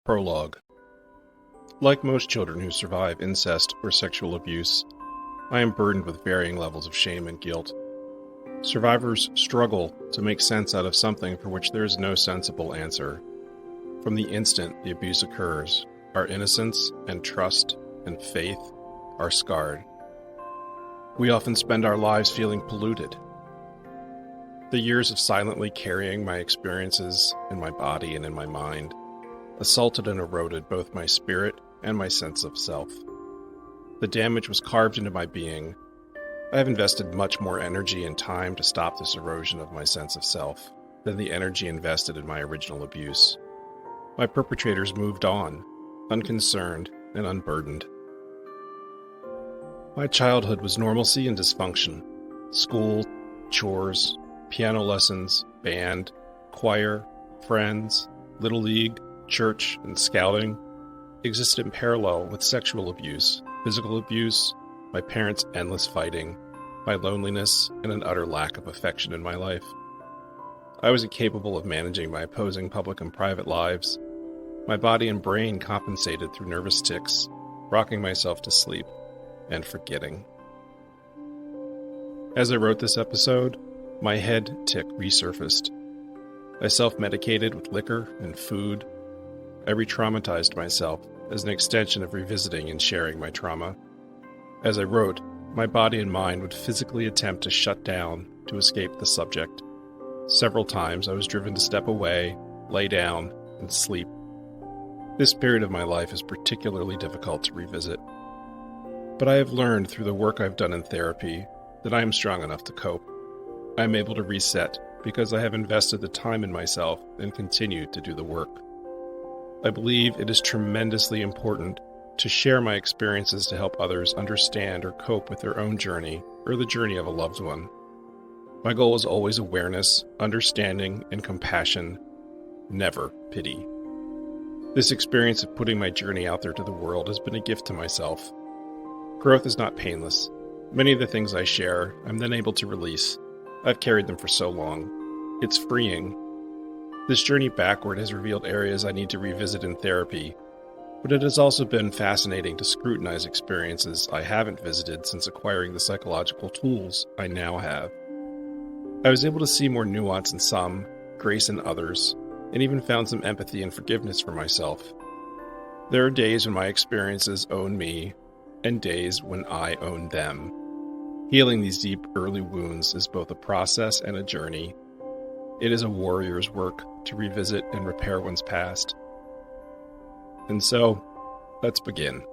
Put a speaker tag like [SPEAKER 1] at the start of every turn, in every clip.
[SPEAKER 1] Prologue. Like most children who survive incest or sexual abuse, I am burdened with varying levels of shame and guilt. Survivors struggle to make sense out of something for which there is no sensible answer. From the instant the abuse occurs, our innocence and trust and faith are scarred. We often spend our lives feeling polluted. The years of silently carrying my experiences in my body and in my mind assaulted and eroded both my spirit and my sense of self. The damage was carved into my being. I have invested much more energy and time to stop this erosion of my sense of self than the energy invested in my original abuse. My perpetrators moved on, unconcerned and unburdened. My childhood was normalcy and dysfunction. School, chores, piano lessons, band, choir, friends, little league, church, and scouting existed in parallel with sexual abuse, physical abuse, my parents' endless fighting, my loneliness, and an utter lack of affection in my life. I was incapable of managing my opposing public and private lives. My body and brain compensated through nervous tics, rocking myself to sleep, and forgetting. As I wrote this episode, my head tic resurfaced. I self-medicated with liquor and food. I re-traumatized myself as an extension of revisiting and sharing my trauma. As I wrote, my body and mind would physically attempt to shut down to escape the subject. Several times I was driven to step away, lay down, and sleep. This period of my life is particularly difficult to revisit. But I have learned through the work I've done in therapy that I am strong enough to cope. I am able to reset because I have invested the time in myself and continue to do the work. I believe it is tremendously important to share my experiences to help others understand or cope with their own journey or the journey of a loved one. My goal is always awareness, understanding, and compassion, never pity. This experience of putting my journey out there to the world has been a gift to myself. Growth is not painless. Many of the things I share, I'm then able to release. I've carried them for so long. It's freeing. This journey backward has revealed areas I need to revisit in therapy, but it has also been fascinating to scrutinize experiences I haven't visited since acquiring the psychological tools I now have. I was able to see more nuance in some, grace in others, and even found some empathy and forgiveness for myself. There are days when my experiences own me, and days when I own them. Healing these deep early wounds is both a process and a journey. It is a warrior's work to revisit and repair one's past. And so, let's begin.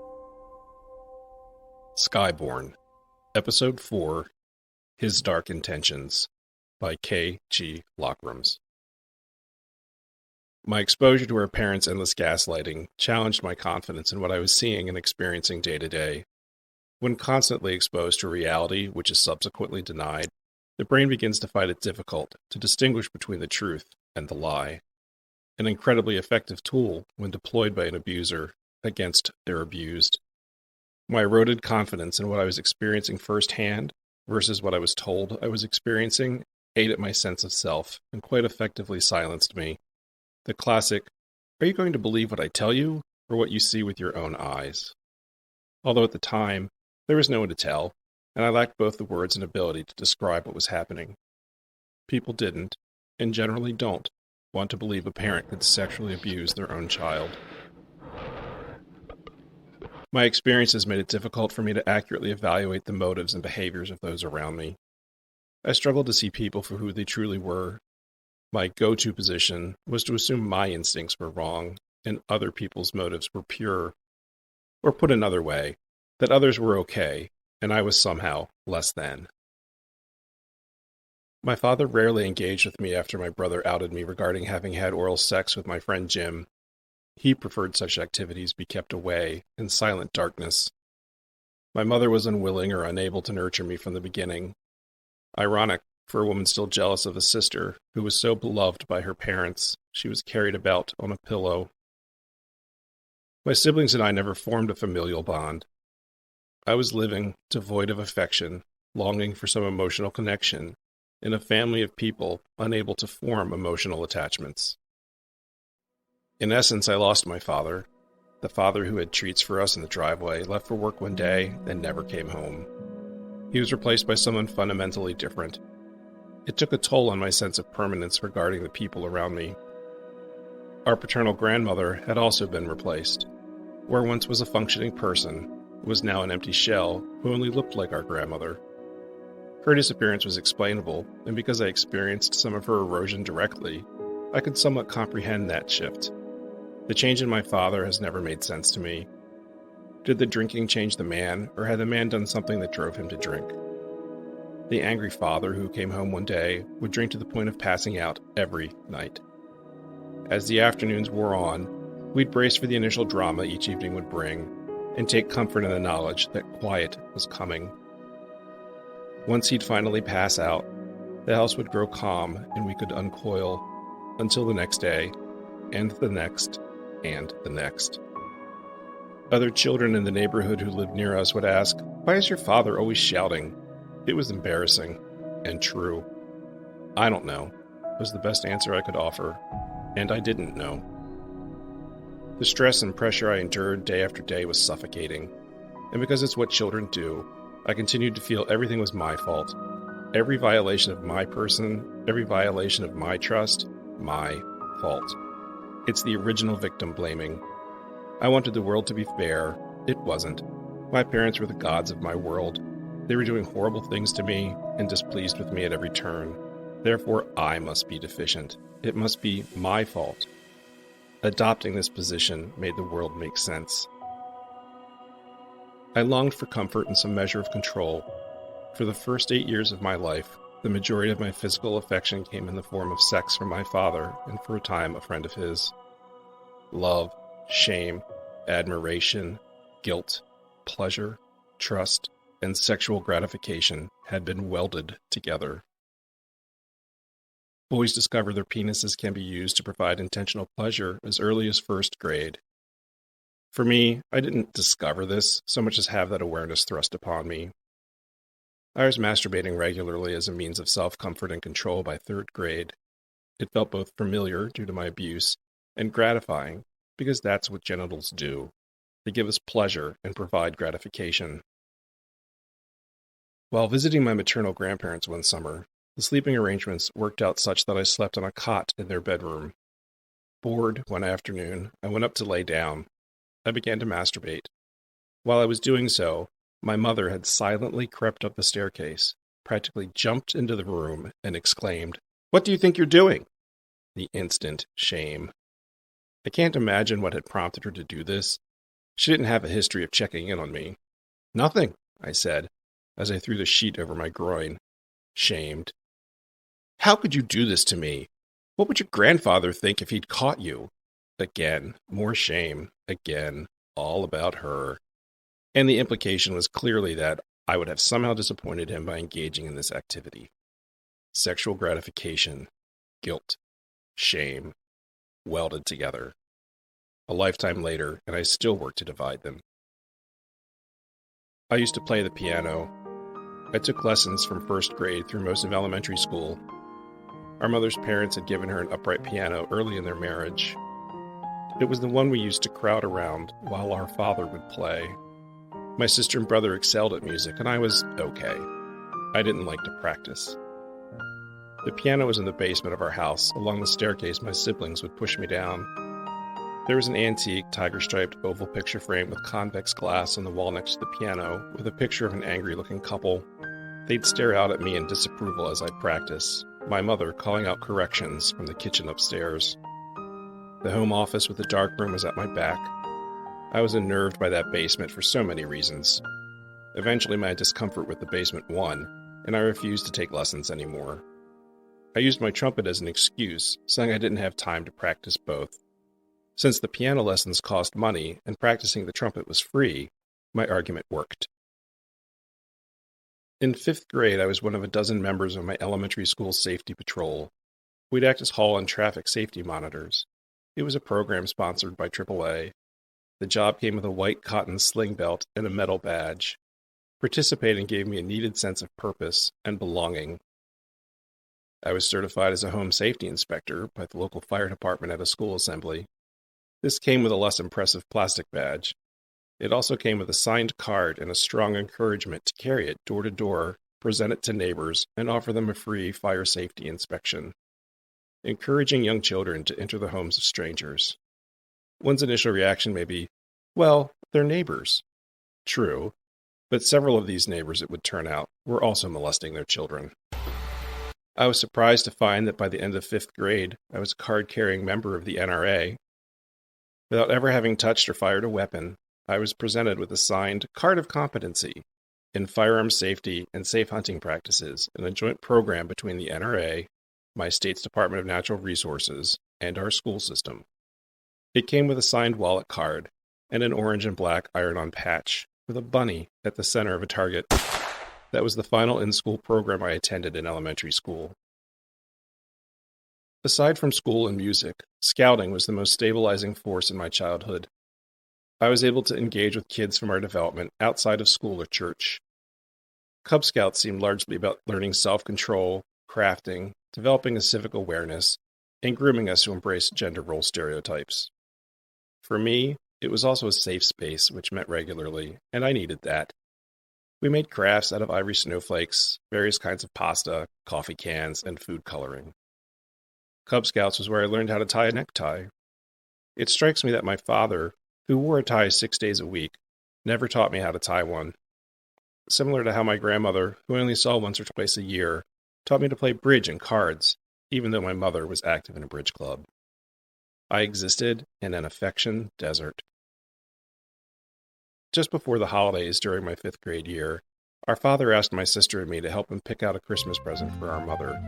[SPEAKER 1] Skyborn, Episode 4, His Dark Intentions, by K. G. Lockrams. My exposure to her parents' endless gaslighting challenged my confidence in what I was seeing and experiencing day to day. When constantly exposed to a reality which is subsequently denied, the brain begins to find it difficult to distinguish between the truth and the lie. An incredibly effective tool when deployed by an abuser against their abused. My eroded confidence in what I was experiencing firsthand versus what I was told I was experiencing ate at my sense of self and quite effectively silenced me. The classic, are you going to believe what I tell you or what you see with your own eyes? Although at the time, there was no one to tell, and I lacked both the words and ability to describe what was happening. People didn't, and generally don't, want to believe a parent could sexually abuse their own child. My experiences made it difficult for me to accurately evaluate the motives and behaviors of those around me. I struggled to see people for who they truly were. My go-to position was to assume my instincts were wrong and other people's motives were pure. Or put another way, that others were okay and I was somehow less than. My father rarely engaged with me after my brother outed me regarding having had oral sex with my friend Jim. He preferred such activities be kept away in silent darkness. My mother was unwilling or unable to nurture me from the beginning. Ironic for a woman still jealous of a sister who was so beloved by her parents, she was carried about on a pillow. My siblings and I never formed a familial bond. I was living, devoid of affection, longing for some emotional connection, in a family of people unable to form emotional attachments. In essence, I lost my father. The father who had treats for us in the driveway, left for work one day, then never came home. He was replaced by someone fundamentally different. It took a toll on my sense of permanence regarding the people around me. Our paternal grandmother had also been replaced. Where once was a functioning person, was now an empty shell who only looked like our grandmother. Her disappearance was explainable, and because I experienced some of her erosion directly, I could somewhat comprehend that shift. The change in my father has never made sense to me. Did the drinking change the man, or had the man done something that drove him to drink? The angry father who came home one day would drink to the point of passing out every night. As the afternoons wore on, we'd brace for the initial drama each evening would bring, and take comfort in the knowledge that quiet was coming. Once he'd finally pass out, the house would grow calm and we could uncoil, until the next day, and the next, and the next. Other children in the neighborhood who lived near us would ask, "Why is your father always shouting?" It was embarrassing, and true. "I don't know," was the best answer I could offer, and I didn't know. The stress and pressure I endured day after day was suffocating, and because it's what children do, I continued to feel everything was my fault. Every violation of my person, every violation of my trust, my fault. It's the original victim blaming. I wanted the world to be fair. It wasn't. My parents were the gods of my world. They were doing horrible things to me and displeased with me at every turn. Therefore, I must be deficient. It must be my fault. Adopting this position made the world make sense. I longed for comfort and some measure of control. For the first 8 years of my life, the majority of my physical affection came in the form of sex from my father and for a time a friend of his. Love, shame, admiration, guilt, pleasure, trust, and sexual gratification had been welded together. Boys discover their penises can be used to provide intentional pleasure as early as first grade. For me, I didn't discover this so much as have that awareness thrust upon me. I was masturbating regularly as a means of self-comfort and control by third grade. It felt both familiar due to my abuse and gratifying because that's what genitals do. They give us pleasure and provide gratification. While visiting my maternal grandparents one summer, the sleeping arrangements worked out such that I slept on a cot in their bedroom. Bored one afternoon, I went up to lay down. I began to masturbate. While I was doing so, my mother had silently crept up the staircase, practically jumped into the room, and exclaimed, "What do you think you're doing?" The instant shame. I can't imagine what had prompted her to do this. She didn't have a history of checking in on me. "Nothing," I said, as I threw the sheet over my groin, shamed. "How could you do this to me? What would your grandfather think if he'd caught you?" Again, more shame. Again, all about her. And the implication was clearly that I would have somehow disappointed him by engaging in this activity. Sexual gratification, guilt, shame, welded together. A lifetime later, and I still work to divide them. I used to play the piano. I took lessons from first grade through most of elementary school. Our mother's parents had given her an upright piano early in their marriage. It was the one we used to crowd around while our father would play. My sister and brother excelled at music, and I was okay. I didn't like to practice. The piano was in the basement of our house. Along the staircase, my siblings would push me down. There was an antique, tiger-striped oval picture frame with convex glass on the wall next to the piano, with a picture of an angry-looking couple. They'd stare out at me in disapproval as I'd practice, my mother calling out corrections from the kitchen upstairs. The home office with the dark room was at my back. I was unnerved by that basement for so many reasons. Eventually, my discomfort with the basement won, and I refused to take lessons anymore. I used my trumpet as an excuse, saying I didn't have time to practice both. Since the piano lessons cost money and practicing the trumpet was free, my argument worked. In 5th grade, I was one of a dozen members of my elementary school safety patrol. We'd act as hall and traffic safety monitors. It was a program sponsored by AAA. The job came with a white cotton sling belt and a metal badge. Participating gave me a needed sense of purpose and belonging. I was certified as a home safety inspector by the local fire department at a school assembly. This came with a less impressive plastic badge. It also came with a signed card and a strong encouragement to carry it door to door, present it to neighbors, and offer them a free fire safety inspection, encouraging young children to enter the homes of strangers. One's initial reaction may be, well, they're neighbors. True, but several of these neighbors, it would turn out, were also molesting their children. I was surprised to find that by the end of 5th grade, I was a card-carrying member of the NRA. Without ever having touched or fired a weapon, I was presented with a signed Card of Competency in Firearm Safety and Safe Hunting Practices in a joint program between the NRA, my state's Department of Natural Resources, and our school system. It came with a signed wallet card and an orange and black iron-on patch with a bunny at the center of a target. That was the final in-school program I attended in elementary school. Aside from school and music, scouting was the most stabilizing force in my childhood. I was able to engage with kids from our development outside of school or church. Cub Scouts seemed largely about learning self-control, crafting, developing a civic awareness, and grooming us to embrace gender role stereotypes. For me, it was also a safe space, which met regularly, and I needed that. We made crafts out of ivory snowflakes, various kinds of pasta, coffee cans, and food coloring. Cub Scouts was where I learned how to tie a necktie. It strikes me that my father, who wore a tie 6 days a week, never taught me how to tie one. Similar to how my grandmother, who I only saw once or twice a year, taught me to play bridge and cards, even though my mother was active in a bridge club. I existed in an affection desert. Just before the holidays during my 5th grade year, our father asked my sister and me to help him pick out a Christmas present for our mother.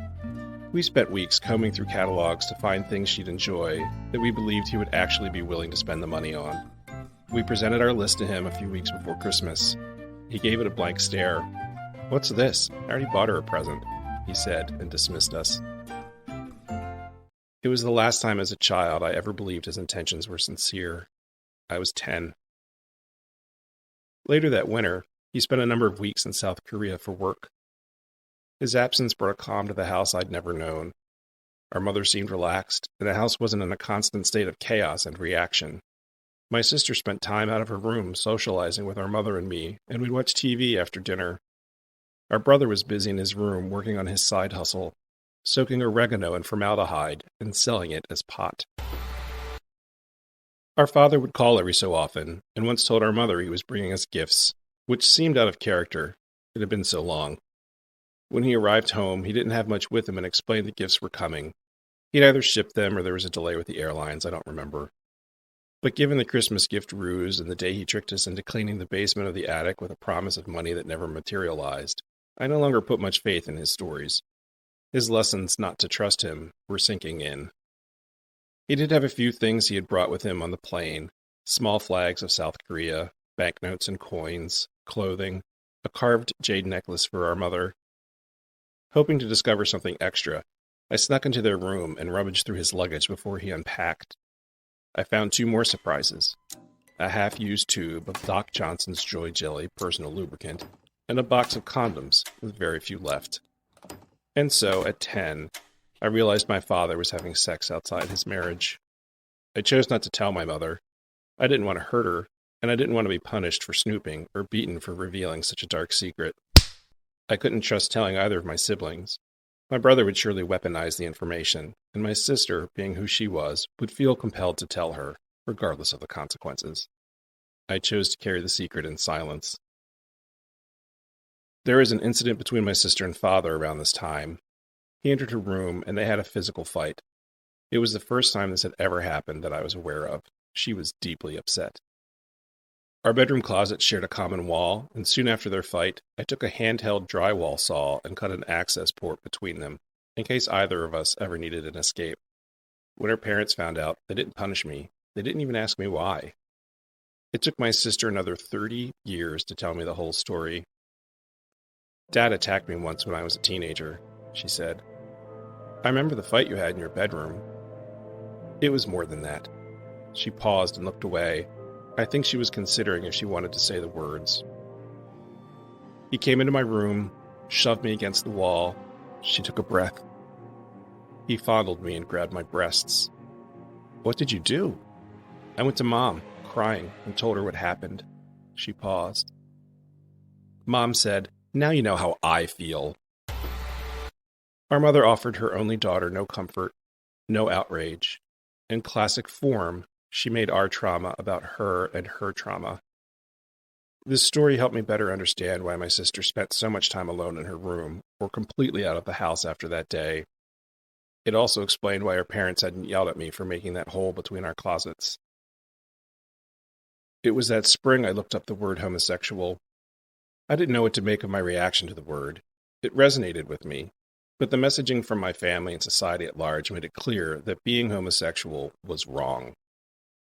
[SPEAKER 1] We spent weeks combing through catalogs to find things she'd enjoy that we believed he would actually be willing to spend the money on. We presented our list to him a few weeks before Christmas. He gave it a blank stare. "What's this? I already bought her a present," he said, and dismissed us. It was the last time as a child I ever believed his intentions were sincere. I was 10. Later that winter, he spent a number of weeks in South Korea for work. His absence brought a calm to the house I'd never known. Our mother seemed relaxed, and the house wasn't in a constant state of chaos and reaction. My sister spent time out of her room socializing with our mother and me, and we'd watch TV after dinner. Our brother was busy in his room working on his side hustle, soaking oregano in formaldehyde and selling it as pot. Our father would call every so often, and once told our mother he was bringing us gifts, which seemed out of character. It had been so long. When he arrived home, he didn't have much with him and explained the gifts were coming. He'd either shipped them or there was a delay with the airlines, I don't remember. But given the Christmas gift ruse and the day he tricked us into cleaning the basement of the attic with a promise of money that never materialized, I no longer put much faith in his stories. His lessons not to trust him were sinking in. He did have a few things he had brought with him on the plane: small flags of South Korea, banknotes and coins, clothing, a carved jade necklace for our mother. Hoping to discover something extra, I snuck into their room and rummaged through his luggage before he unpacked. I found 2 more surprises: a half-used tube of Doc Johnson's Joy Jelly personal lubricant, and a box of condoms with very few left. And so, at 10, I realized my father was having sex outside his marriage. I chose not to tell my mother. I didn't want to hurt her, and I didn't want to be punished for snooping or beaten for revealing such a dark secret. I couldn't trust telling either of my siblings. My brother would surely weaponize the information, and my sister, being who she was, would feel compelled to tell her, regardless of the consequences. I chose to carry the secret in silence. There was an incident between my sister and father around this time. He entered her room, and they had a physical fight. It was the first time this had ever happened that I was aware of. She was deeply upset. Our bedroom closet shared a common wall, and soon after their fight, I took a handheld drywall saw and cut an access port between them, in case either of us ever needed an escape. When her parents found out, they didn't punish me. They didn't even ask me why. It took my sister another 30 years to tell me the whole story. "Dad attacked me once when I was a teenager," she said. "I remember the fight you had in your bedroom." It was more than that. She paused and looked away. I think she was considering if she wanted to say the words. "He came into my room, shoved me against the wall." She took a breath. "He fondled me and grabbed my breasts." "What did you do?" I went to Mom, crying, and told her what happened. She paused. Mom said, "Now you know how I feel." Our mother offered her only daughter no comfort, no outrage. In classic form, she made our trauma about her and her trauma. This story helped me better understand why my sister spent so much time alone in her room or completely out of the house after that day. It also explained why her parents hadn't yelled at me for making that hole between our closets. It was that spring I looked up the word homosexual. I didn't know what to make of my reaction to the word. It resonated with me, but the messaging from my family and society at large made it clear that being homosexual was wrong.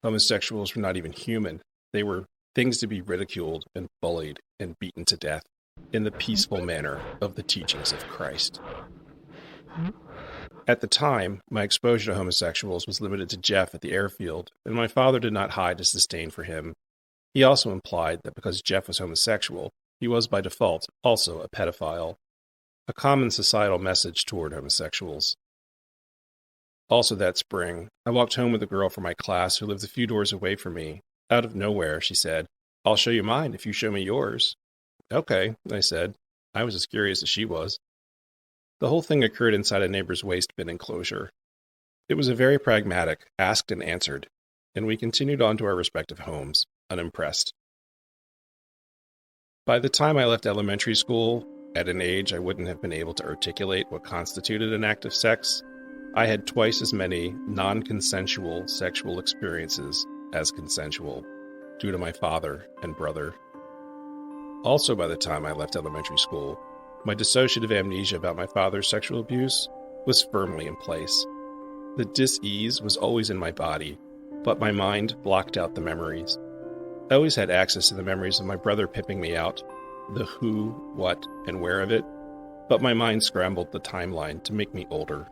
[SPEAKER 1] Homosexuals were not even human. They were things to be ridiculed and bullied and beaten to death in the peaceful manner of the teachings of Christ. At the time, my exposure to homosexuals was limited to Jeff at the airfield, and my father did not hide his disdain for him. He also implied that because Jeff was homosexual, he was by default also a pedophile, a common societal message toward homosexuals. Also that spring, I walked home with a girl from my class who lived a few doors away from me. Out of nowhere, she said, "I'll show you mine if you show me yours." "Okay," I said. I was as curious as she was. The whole thing occurred inside a neighbor's waste bin enclosure. It was a very pragmatic, asked and answered, and we continued on to our respective homes, unimpressed. By the time I left elementary school, at an age I wouldn't have been able to articulate what constituted an act of sex, I had twice as many non-consensual sexual experiences as consensual, due to my father and brother. Also, by the time I left elementary school, my dissociative amnesia about my father's sexual abuse was firmly in place. The dis-ease was always in my body, but my mind blocked out the memories. I always had access to the memories of my brother pimping me out, the who, what, and where of it, but my mind scrambled the timeline to make me older.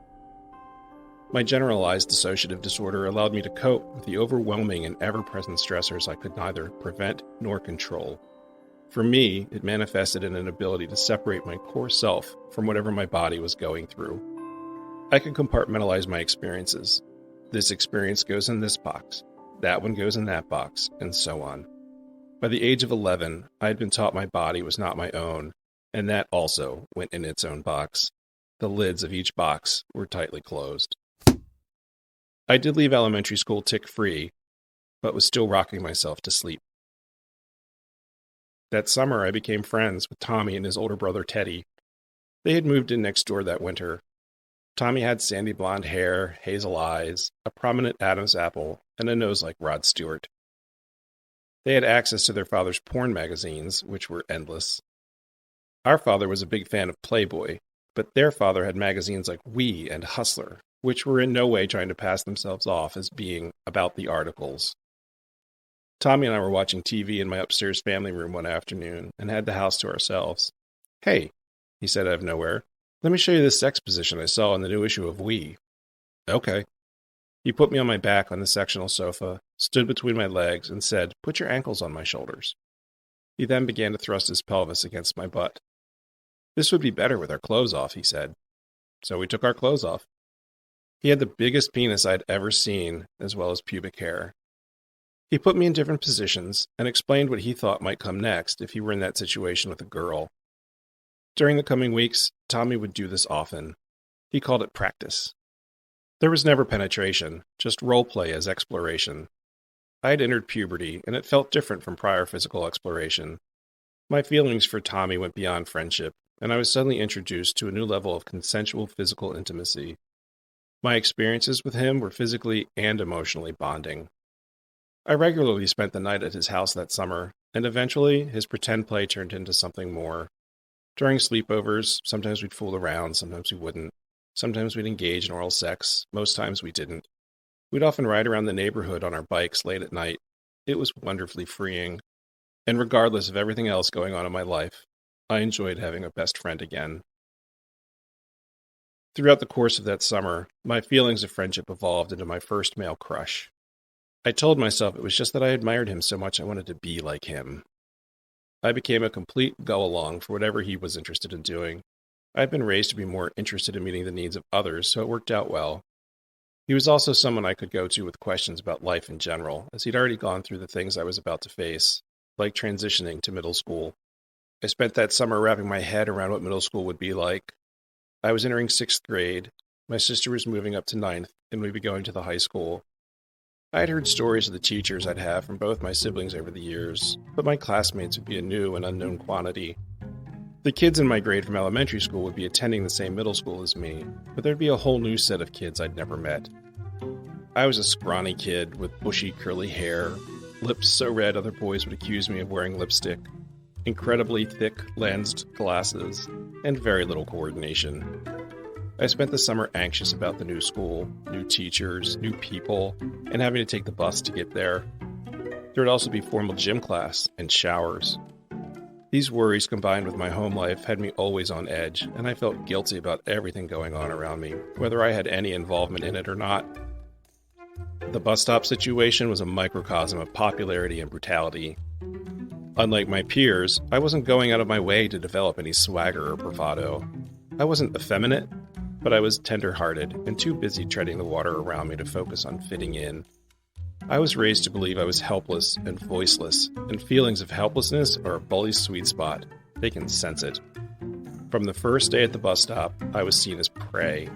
[SPEAKER 1] My generalized dissociative disorder allowed me to cope with the overwhelming and ever-present stressors I could neither prevent nor control. For me, it manifested in an ability to separate my core self from whatever my body was going through. I could compartmentalize my experiences. This experience goes in this box, that one goes in that box, and so on. By the age of 11, I had been taught my body was not my own, and that also went in its own box. The lids of each box were tightly closed. I did leave elementary school tick-free, but was still rocking myself to sleep. That summer, I became friends with Tommy and his older brother, Teddy. They had moved in next door that winter. Tommy had sandy blonde hair, hazel eyes, a prominent Adam's apple, and a nose like Rod Stewart. They had access to their father's porn magazines, which were endless. Our father was a big fan of Playboy, but their father had magazines like We and Hustler, which were in no way trying to pass themselves off as being about the articles. Tommy and I were watching TV in my upstairs family room one afternoon and had the house to ourselves. "Hey," he said out of nowhere, "let me show you this sex position I saw in the new issue of We." "Okay." He put me on my back on the sectional sofa, stood between my legs, and said, "Put your ankles on my shoulders." He then began to thrust his pelvis against my butt. "This would be better with our clothes off," he said. So we took our clothes off. He had the biggest penis I'd ever seen, as well as pubic hair. He put me in different positions and explained what he thought might come next if he were in that situation with a girl. During the coming weeks, Tommy would do this often. He called it practice. There was never penetration, just role play as exploration. I had entered puberty, and it felt different from prior physical exploration. My feelings for Tommy went beyond friendship, and I was suddenly introduced to a new level of consensual physical intimacy. My experiences with him were physically and emotionally bonding. I regularly spent the night at his house that summer, and eventually his pretend play turned into something more. During sleepovers, sometimes we'd fool around, sometimes we wouldn't. Sometimes we'd engage in oral sex, most times we didn't. We'd often ride around the neighborhood on our bikes late at night. It was wonderfully freeing. And regardless of everything else going on in my life, I enjoyed having a best friend again. Throughout the course of that summer, my feelings of friendship evolved into my first male crush. I told myself it was just that I admired him so much I wanted to be like him. I became a complete go-along for whatever he was interested in doing. I had been raised to be more interested in meeting the needs of others, so it worked out well. He was also someone I could go to with questions about life in general, as he'd already gone through the things I was about to face, like transitioning to middle school. I spent that summer wrapping my head around what middle school would be like. I was entering 6th grade, my sister was moving up to 9th, and we'd be going to the high school. I had heard stories of the teachers I'd have from both my siblings over the years, but my classmates would be a new and unknown quantity. The kids in my grade from elementary school would be attending the same middle school as me, but there'd be a whole new set of kids I'd never met. I was a scrawny kid with bushy, curly hair, lips so red other boys would accuse me of wearing lipstick, incredibly thick lensed glasses, and very little coordination. I spent the summer anxious about the new school, new teachers, new people, and having to take the bus to get there. There would also be formal gym class and showers. These worries combined with my home life had me always on edge, and I felt guilty about everything going on around me, whether I had any involvement in it or not. The bus stop situation was a microcosm of popularity and brutality. Unlike my peers, I wasn't going out of my way to develop any swagger or bravado. I wasn't effeminate, but I was tender-hearted and too busy treading the water around me to focus on fitting in. I was raised to believe I was helpless and voiceless, and feelings of helplessness are a bully's sweet spot. They can sense it. From the first day at the bus stop, I was seen as prey.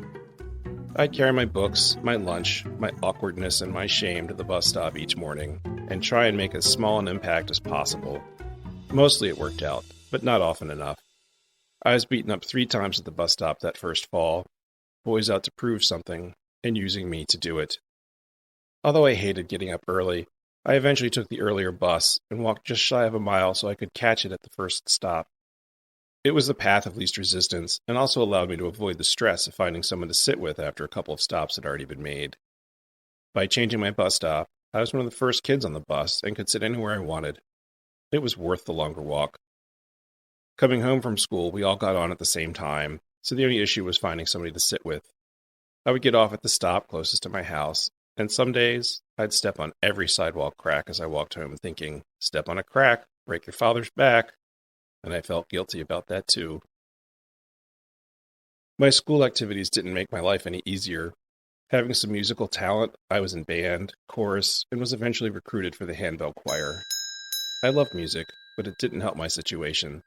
[SPEAKER 1] I'd carry my books, my lunch, my awkwardness, and my shame to the bus stop each morning, and try and make as small an impact as possible. Mostly it worked out, but not often enough. I was beaten up 3 times at the bus stop that first fall, boys out to prove something, and using me to do it. Although I hated getting up early, I eventually took the earlier bus and walked just shy of a mile so I could catch it at the first stop. It was the path of least resistance, and also allowed me to avoid the stress of finding someone to sit with after a couple of stops had already been made. By changing my bus stop, I was one of the first kids on the bus and could sit anywhere I wanted. It was worth the longer walk. Coming home from school, we all got on at the same time, so the only issue was finding somebody to sit with. I would get off at the stop closest to my house, and some days I'd step on every sidewalk crack as I walked home thinking, step on a crack, break your father's back, and I felt guilty about that too. My school activities didn't make my life any easier. Having some musical talent, I was in band, chorus, and was eventually recruited for the handbell choir. I loved music, but it didn't help my situation.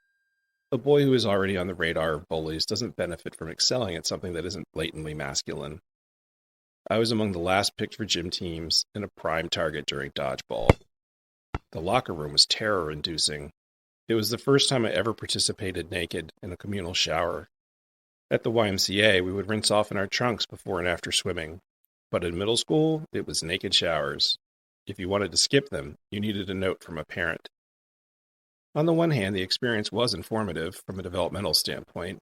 [SPEAKER 1] A boy who is already on the radar of bullies doesn't benefit from excelling at something that isn't blatantly masculine. I was among the last picked for gym teams and a prime target during dodgeball. The locker room was terror-inducing. It was the first time I ever participated naked in a communal shower. At the YMCA, we would rinse off in our trunks before and after swimming. But in middle school, it was naked showers. If you wanted to skip them, you needed a note from a parent. On the one hand, the experience was informative from a developmental standpoint,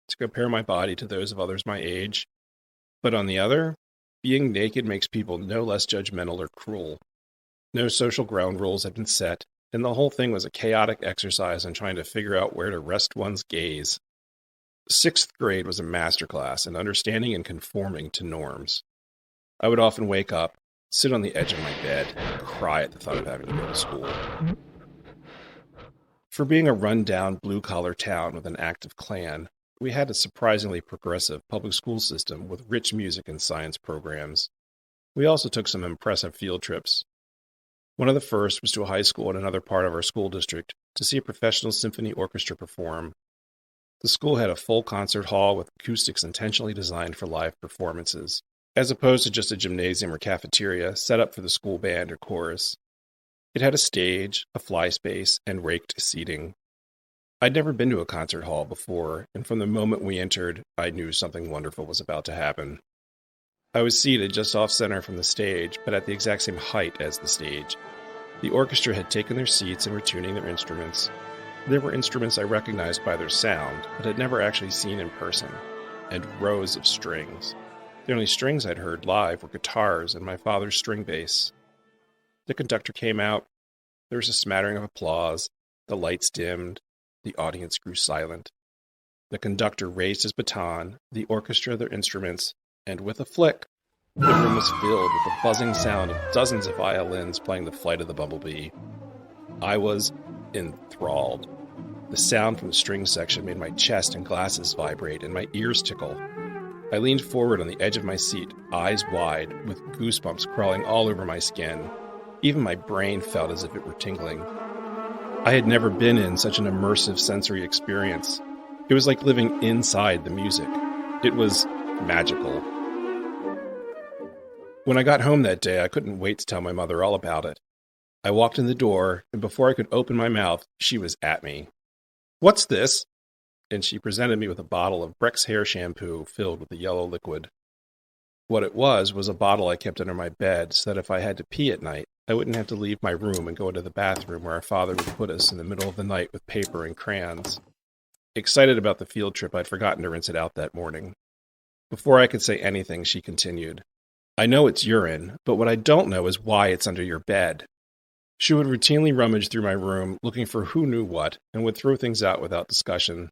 [SPEAKER 1] to compare my body to those of others my age. But on the other, being naked makes people no less judgmental or cruel. No social ground rules had been set, and the whole thing was a chaotic exercise in trying to figure out where to rest one's gaze. 6th grade was a masterclass in understanding and conforming to norms. I would often wake up, sit on the edge of my bed, and cry at the thought of having to go to school. For being a run-down blue-collar town with an active Klan, we had a surprisingly progressive public school system with rich music and science programs. We also took some impressive field trips. One of the first was to a high school in another part of our school district to see a professional symphony orchestra perform. The school had a full concert hall with acoustics intentionally designed for live performances, as opposed to just a gymnasium or cafeteria set up for the school band or chorus. It had a stage, a fly space, and raked seating. I'd never been to a concert hall before, and from the moment we entered, I knew something wonderful was about to happen. I was seated just off-center from the stage, but at the exact same height as the stage. The orchestra had taken their seats and were tuning their instruments. There were instruments I recognized by their sound, but had never actually seen in person, and rows of strings. The only strings I'd heard live were guitars and my father's string bass. The conductor came out. There was a smattering of applause. The lights dimmed. The audience grew silent. The conductor raised his baton, the orchestra their instruments, and with a flick, the room was filled with the buzzing sound of dozens of violins playing the Flight of the Bumblebee. I was enthralled. The sound from the string section made my chest and glasses vibrate and my ears tickle. I leaned forward on the edge of my seat, eyes wide, with goosebumps crawling all over my skin. Even my brain felt as if it were tingling. I had never been in such an immersive sensory experience. It was like living inside the music. It was magical. When I got home that day, I couldn't wait to tell my mother all about it. I walked in the door, and before I could open my mouth, she was at me. "What's this?" And she presented me with a bottle of Breck's hair shampoo filled with the yellow liquid. What it was a bottle I kept under my bed so that if I had to pee at night, I wouldn't have to leave my room and go into the bathroom where our father would put us in the middle of the night with paper and crayons. Excited about the field trip, I'd forgotten to rinse it out that morning. Before I could say anything, she continued, "I know it's urine, but what I don't know is why it's under your bed." She would routinely rummage through my room, looking for who knew what, and would throw things out without discussion.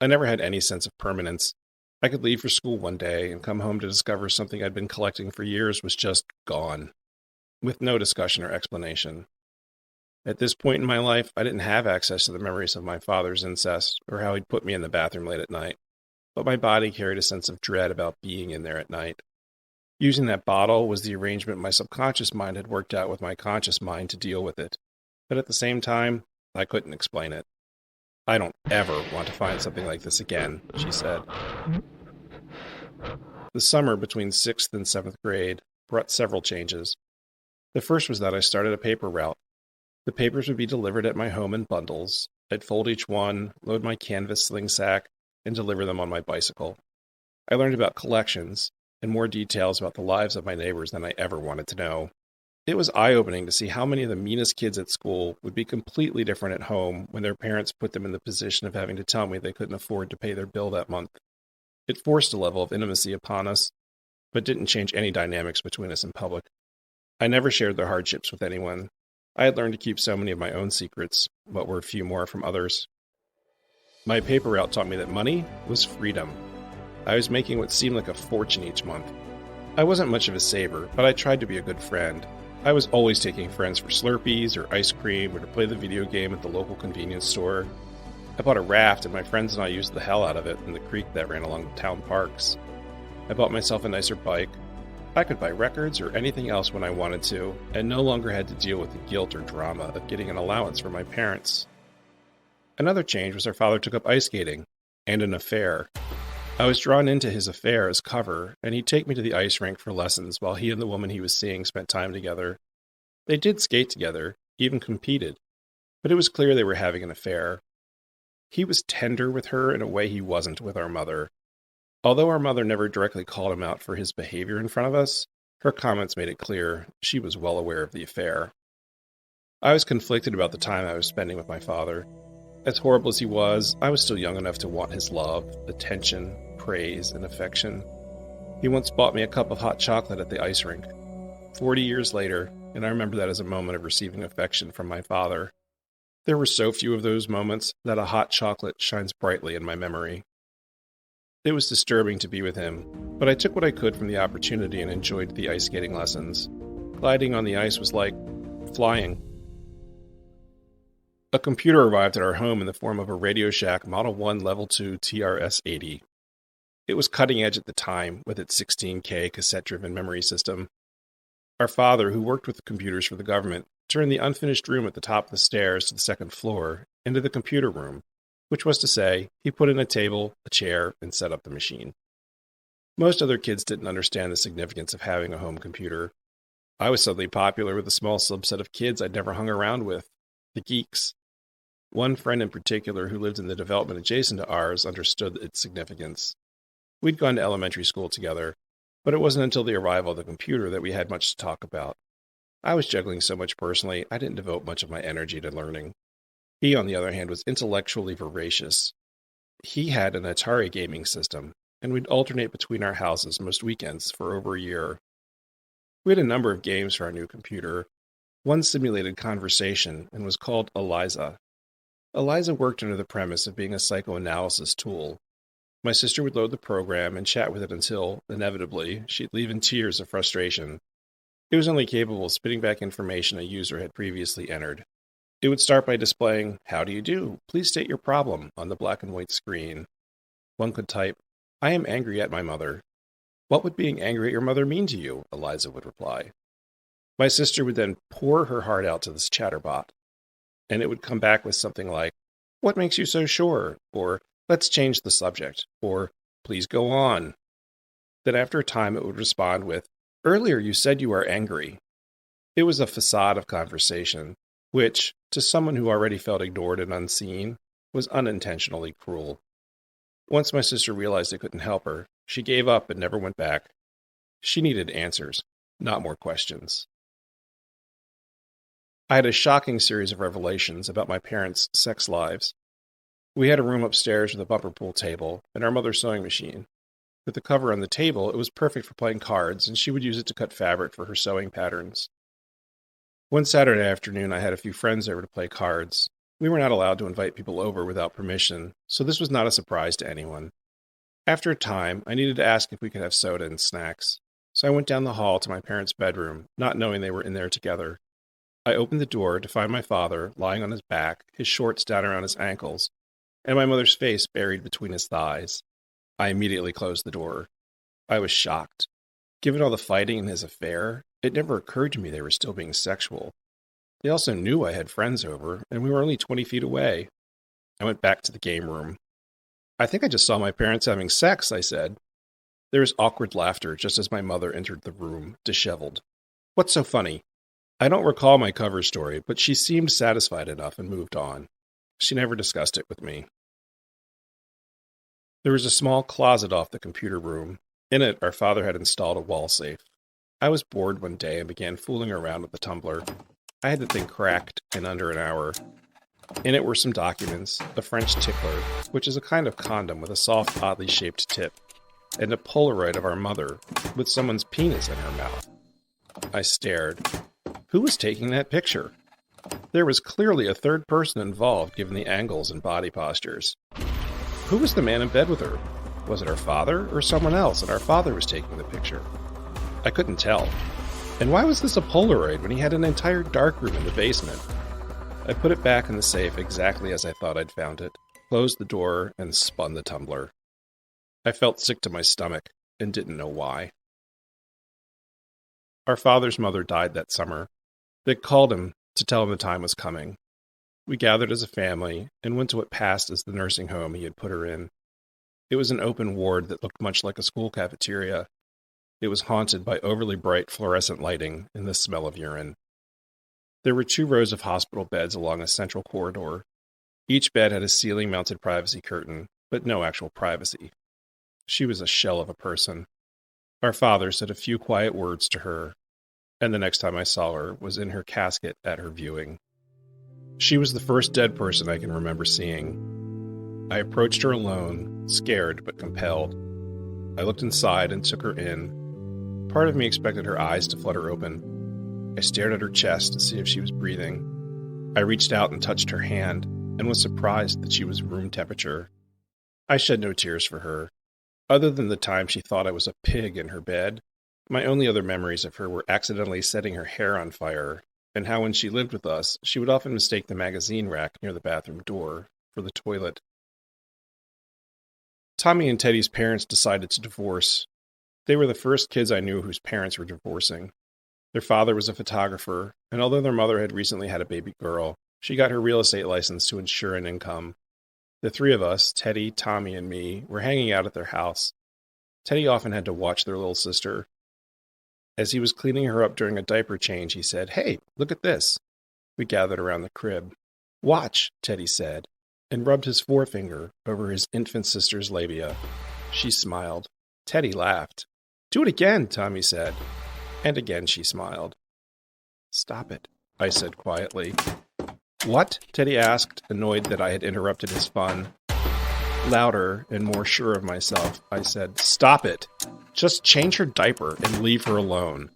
[SPEAKER 1] I never had any sense of permanence. I could leave for school one day and come home to discover something I'd been collecting for years was just gone, with no discussion or explanation. At this point in my life, I didn't have access to the memories of my father's incest or how he'd put me in the bathroom late at night, but my body carried a sense of dread about being in there at night. Using that bottle was the arrangement my subconscious mind had worked out with my conscious mind to deal with it, but at the same time, I couldn't explain it. "I don't ever want to find something like this again," she said. The summer between 6th and 7th grade brought several changes. The first was that I started a paper route. The papers would be delivered at my home in bundles. I'd fold each one, load my canvas sling sack, and deliver them on my bicycle. I learned about collections and more details about the lives of my neighbors than I ever wanted to know. It was eye-opening to see how many of the meanest kids at school would be completely different at home when their parents put them in the position of having to tell me they couldn't afford to pay their bill that month. It forced a level of intimacy upon us, but didn't change any dynamics between us in public. I never shared their hardships with anyone. I had learned to keep so many of my own secrets, but were a few more from others. My paper route taught me that money was freedom. I was making what seemed like a fortune each month. I wasn't much of a saver, but I tried to be a good friend. I was always taking friends for Slurpees or ice cream or to play the video game at the local convenience store. I bought a raft and my friends and I used the hell out of it in the creek that ran along the town parks. I bought myself a nicer bike. I could buy records or anything else when I wanted to, and no longer had to deal with the guilt or drama of getting an allowance from my parents. Another change was our father took up ice skating, and an affair. I was drawn into his affair as cover, and he'd take me to the ice rink for lessons while he and the woman he was seeing spent time together. They did skate together, even competed, but it was clear they were having an affair. He was tender with her in a way he wasn't with our mother. Although our mother never directly called him out for his behavior in front of us, her comments made it clear she was well aware of the affair. I was conflicted about the time I was spending with my father. As horrible as he was, I was still young enough to want his love, attention, praise, and affection. He once bought me a cup of hot chocolate at the ice rink. 40 years later, and I remember that as a moment of receiving affection from my father. There were so few of those moments that a hot chocolate shines brightly in my memory. It was disturbing to be with him, but I took what I could from the opportunity and enjoyed the ice skating lessons. Gliding on the ice was like flying. A computer arrived at our home in the form of a Radio Shack Model 1 Level 2 TRS-80. It was cutting edge at the time with its 16K cassette-driven memory system. Our father, who worked with computers for the government, turned the unfinished room at the top of the stairs to the second floor into the computer room, which was to say, he put in a table, a chair, and set up the machine. Most other kids didn't understand the significance of having a home computer. I was suddenly popular with a small subset of kids I'd never hung around with, the geeks. One friend in particular who lived in the development adjacent to ours understood its significance. We'd gone to elementary school together, but it wasn't until the arrival of the computer that we had much to talk about. I was juggling so much personally, I didn't devote much of my energy to learning. He, on the other hand, was intellectually voracious. He had an Atari gaming system, and we'd alternate between our houses most weekends for over a year. We had a number of games for our new computer. One simulated conversation and was called Eliza. Eliza worked under the premise of being a psychoanalysis tool. My sister would load the program and chat with it until, inevitably, she'd leave in tears of frustration. It was only capable of spitting back information a user had previously entered. It would start by displaying, "How do you do? Please state your problem," on the black and white screen. One could type, "I am angry at my mother. What would being angry at your mother mean to you? Eliza would reply. My sister would then pour her heart out to this chatterbot, and it would come back with something like, "What makes you so sure?" Or, "Let's change the subject," or, "Please go on." Then after a time it would respond with, "Earlier you said you are angry." It was a facade of conversation, which, to someone who already felt ignored and unseen, was unintentionally cruel. Once my sister realized I couldn't help her, she gave up and never went back. She needed answers, not more questions. I had a shocking series of revelations about my parents' sex lives. We had a room upstairs with a bumper pool table and our mother's sewing machine. With the cover on the table, it was perfect for playing cards, and she would use it to cut fabric for her sewing patterns. One Saturday afternoon, I had a few friends over to play cards. We were not allowed to invite people over without permission, so this was not a surprise to anyone. After a time, I needed to ask if we could have soda and snacks, so I went down the hall to my parents' bedroom, not knowing they were in there together. I opened the door to find my father lying on his back, his shorts down around his ankles, and my mother's face buried between his thighs. I immediately closed the door. I was shocked. Given all the fighting in his affair, it never occurred to me they were still being sexual. They also knew I had friends over, and we were only 20 feet away. I went back to the game room. "I think I just saw my parents having sex," I said. There was awkward laughter just as my mother entered the room, disheveled. "What's so funny?" I don't recall my cover story, but she seemed satisfied enough and moved on. She never discussed it with me. There was a small closet off the computer room. In it, our father had installed a wall safe. I was bored one day and began fooling around with the tumbler. I had the thing cracked in under an hour. In it were some documents, a French tickler, which is a kind of condom with a soft, oddly shaped tip, and a Polaroid of our mother with someone's penis in her mouth. I stared. Who was taking that picture? There was clearly a third person involved given the angles and body postures. Who was the man in bed with her? Was it our father or someone else, and our father was taking the picture? I couldn't tell. And why was this a Polaroid when he had an entire darkroom in the basement? I put it back in the safe exactly as I thought I'd found it, closed the door, and spun the tumbler. I felt sick to my stomach and didn't know why. Our father's mother died that summer. They called him to tell him the time was coming. We gathered as a family and went to what passed as the nursing home he had put her in. It was an open ward that looked much like a school cafeteria. It was haunted by overly bright fluorescent lighting and the smell of urine. There were 2 rows of hospital beds along a central corridor. Each bed had a ceiling-mounted privacy curtain, but no actual privacy. She was a shell of a person. Our father said a few quiet words to her, and the next time I saw her was in her casket at her viewing. She was the first dead person I can remember seeing. I approached her alone, scared but compelled. I looked inside and took her in. Part of me expected her eyes to flutter open. I stared at her chest to see if she was breathing. I reached out and touched her hand, and was surprised that she was room temperature. I shed no tears for her. Other than the time she thought I was a pig in her bed, my only other memories of her were accidentally setting her hair on fire, and how when she lived with us, she would often mistake the magazine rack near the bathroom door for the toilet. Tommy and Teddy's parents decided to divorce. They were the first kids I knew whose parents were divorcing. Their father was a photographer, and although their mother had recently had a baby girl, she got her real estate license to ensure an income. The 3 of us, Teddy, Tommy, and me, were hanging out at their house. Teddy often had to watch their little sister. As he was cleaning her up during a diaper change, he said, "Hey, look at this." We gathered around the crib. "Watch," Teddy said, and rubbed his forefinger over his infant sister's labia. She smiled. Teddy laughed. "Do it again," Tommy said. And again she smiled. "Stop it," I said quietly. "What?" Teddy asked, annoyed that I had interrupted his fun. Louder and more sure of myself, I said, "Stop it. Just change her diaper and leave her alone."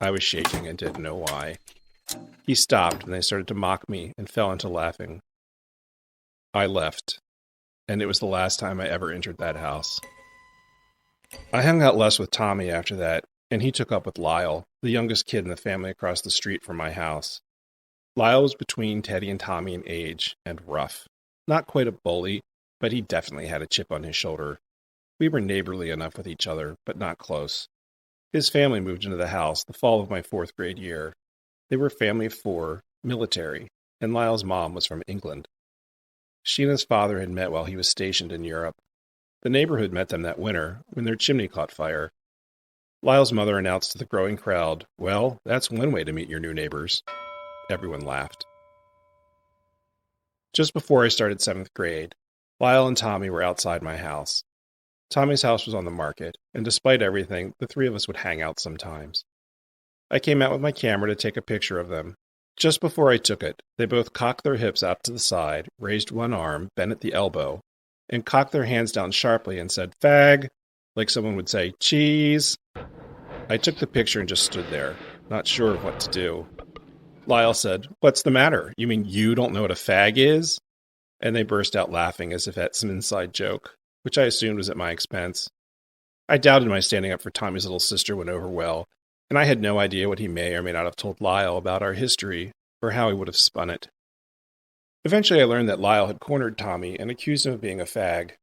[SPEAKER 1] I was shaking and didn't know why. He stopped and they started to mock me and fell into laughing. I left, and it was the last time I ever entered that house. I hung out less with Tommy after that, and he took up with Lyle, the youngest kid in the family across the street from my house. Lyle was between Teddy and Tommy in age, and rough. Not quite a bully, but he definitely had a chip on his shoulder. We were neighborly enough with each other, but not close. His family moved into the house the fall of my fourth grade year. They were a family of four, military, and Lyle's mom was from England. She and his father had met while he was stationed in Europe. The neighborhood met them that winter when their chimney caught fire. Lyle's mother announced to the growing crowd, "Well, that's one way to meet your new neighbors." Everyone laughed. Just before I started 7th grade, Lyle and Tommy were outside my house. Tommy's house was on the market, and despite everything, the three of us would hang out sometimes. I came out with my camera to take a picture of them. Just before I took it, they both cocked their hips out to the side, raised one arm, bent at the elbow, and cocked their hands down sharply and said, "Fag," like someone would say, "Cheese." I took the picture and just stood there, not sure of what to do. Lyle said, "What's the matter? You mean you don't know what a fag is?" And they burst out laughing as if at some inside joke, which I assumed was at my expense. I doubted my standing up for Tommy's little sister went over well, and I had no idea what he may or may not have told Lyle about our history, or how he would have spun it. Eventually I learned that Lyle had cornered Tommy and accused him of being a fag.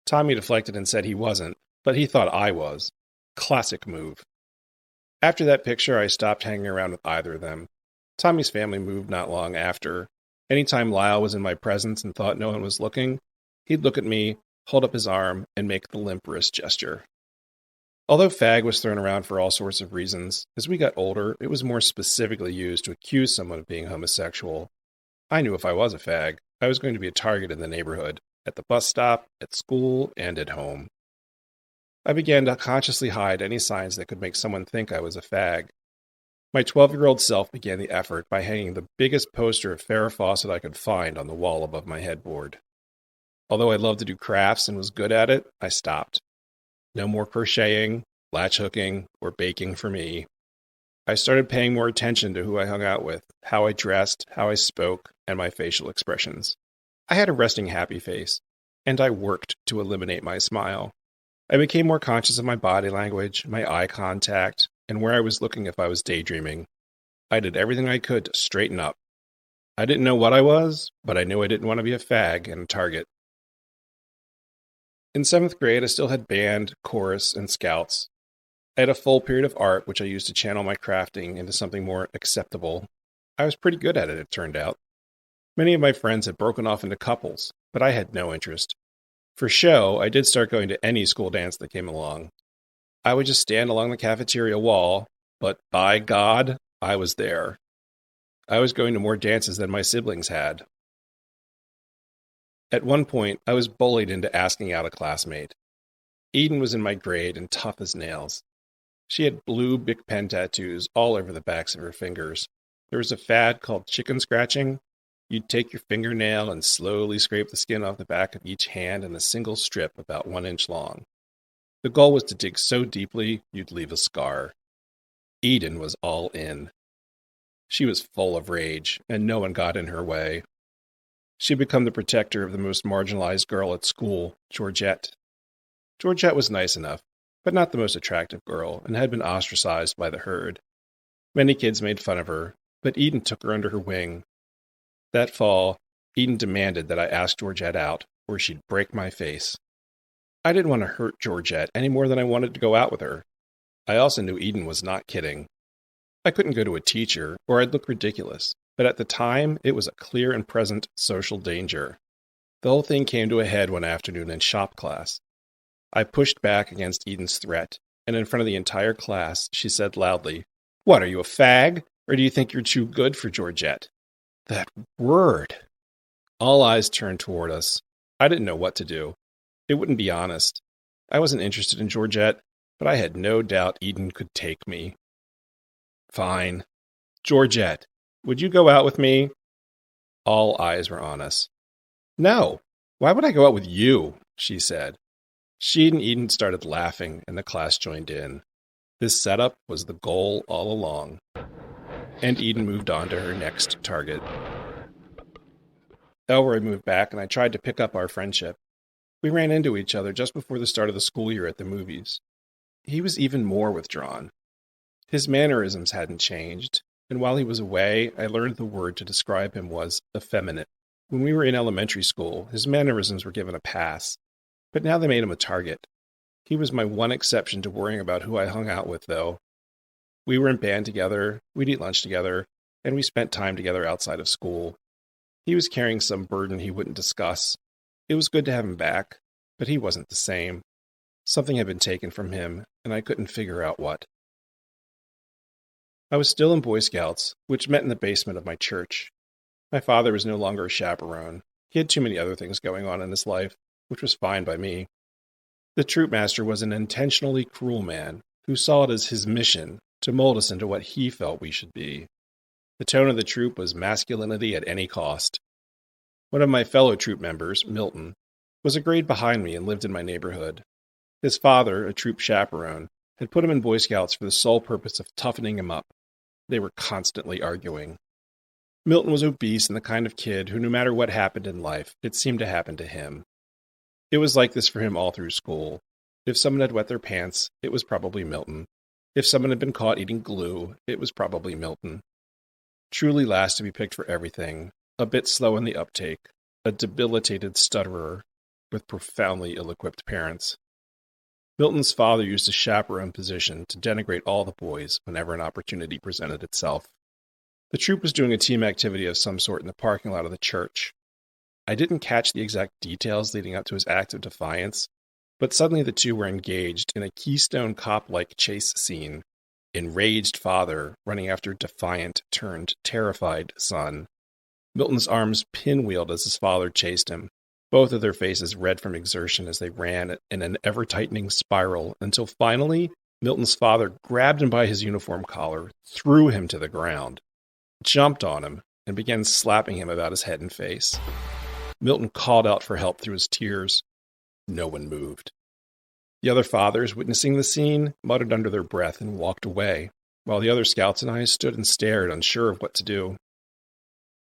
[SPEAKER 1] Tommy deflected and said he wasn't, but he thought I was. Classic move. After that picture, I stopped hanging around with either of them. Tommy's family moved not long after. Anytime Lyle was in my presence and thought no one was looking, he'd look at me, hold up his arm, and make the limp wrist gesture. Although fag was thrown around for all sorts of reasons, as we got older, it was more specifically used to accuse someone of being homosexual. I knew if I was a fag, I was going to be a target in the neighborhood, at the bus stop, at school, and at home. I began to consciously hide any signs that could make someone think I was a fag. My 12-year-old self began the effort by hanging the biggest poster of Farrah Fawcett I could find on the wall above my headboard. Although I loved to do crafts and was good at it, I stopped. No more crocheting, latch hooking, or baking for me. I started paying more attention to who I hung out with, how I dressed, how I spoke, and my facial expressions. I had a resting happy face, and I worked to eliminate my smile. I became more conscious of my body language, my eye contact, and where I was looking if I was daydreaming. I did everything I could to straighten up. I didn't know what I was, but I knew I didn't want to be a fag and a target. In 7th grade, I still had band, chorus, and scouts. I had a full period of art, which I used to channel my crafting into something more acceptable. I was pretty good at it, it turned out. Many of my friends had broken off into couples, but I had no interest. For show, I did start going to any school dance that came along. I would just stand along the cafeteria wall, but by God, I was there. I was going to more dances than my siblings had. At one point, I was bullied into asking out a classmate. Eden was in my grade and tough as nails. She had blue Bic pen tattoos all over the backs of her fingers. There was a fad called chicken scratching. You'd take your fingernail and slowly scrape the skin off the back of each hand in a single strip about 1 inch long. The goal was to dig so deeply, you'd leave a scar. Eden was all in. She was full of rage, and no one got in her way. She had become the protector of the most marginalized girl at school, Georgette. Georgette was nice enough, but not the most attractive girl, and had been ostracized by the herd. Many kids made fun of her, but Eden took her under her wing. That fall, Eden demanded that I ask Georgette out, or she'd break my face. I didn't want to hurt Georgette any more than I wanted to go out with her. I also knew Eden was not kidding. I couldn't go to a teacher, or I'd look ridiculous, but at the time, it was a clear and present social danger. The whole thing came to a head one afternoon in shop class. I pushed back against Eden's threat, and in front of the entire class, she said loudly, "What, are you a fag? Or do you think you're too good for Georgette?" That word! All eyes turned toward us. I didn't know what to do. It wouldn't be honest. I wasn't interested in Georgette, but I had no doubt Eden could take me. Fine. Georgette, would you go out with me? All eyes were on us. No, why would I go out with you? She said. She and Eden started laughing, and the class joined in. This setup was the goal all along. And Eden moved on to her next target. Elroy moved back, and I tried to pick up our friendship. We ran into each other just before the start of the school year at the movies. He was even more withdrawn. His mannerisms hadn't changed, and while he was away, I learned the word to describe him was effeminate. When we were in elementary school, his mannerisms were given a pass, but now they made him a target. He was my one exception to worrying about who I hung out with, though. We were in band together, we'd eat lunch together, and we spent time together outside of school. He was carrying some burden he wouldn't discuss. It was good to have him back, but he wasn't the same. Something had been taken from him, and I couldn't figure out what. I was still in Boy Scouts, which met in the basement of my church. My father was no longer a chaperone. He had too many other things going on in his life, which was fine by me. The troop master was an intentionally cruel man who saw it as his mission to mold us into what he felt we should be. The tone of the troop was masculinity at any cost. One of my fellow troop members, Milton, was a grade behind me and lived in my neighborhood. His father, a troop chaperone, had put him in Boy Scouts for the sole purpose of toughening him up. They were constantly arguing. Milton was obese and the kind of kid who, no matter what happened in life, it seemed to happen to him. It was like this for him all through school. If someone had wet their pants, it was probably Milton. If someone had been caught eating glue, it was probably Milton. Truly last to be picked for everything, a bit slow in the uptake, a debilitated stutterer with profoundly ill-equipped parents. Milton's father used his chaperone position to denigrate all the boys whenever an opportunity presented itself. The troop was doing a team activity of some sort in the parking lot of the church. I didn't catch the exact details leading up to his act of defiance, but suddenly the two were engaged in a Keystone Cop-like chase scene. Enraged father running after defiant turned terrified son. Milton's arms pinwheeled as his father chased him, both of their faces red from exertion as they ran in an ever-tightening spiral until finally Milton's father grabbed him by his uniform collar, threw him to the ground, jumped on him, and began slapping him about his head and face. Milton called out for help through his tears. No one moved. The other fathers, witnessing the scene, muttered under their breath and walked away, while the other scouts and I stood and stared, unsure of what to do.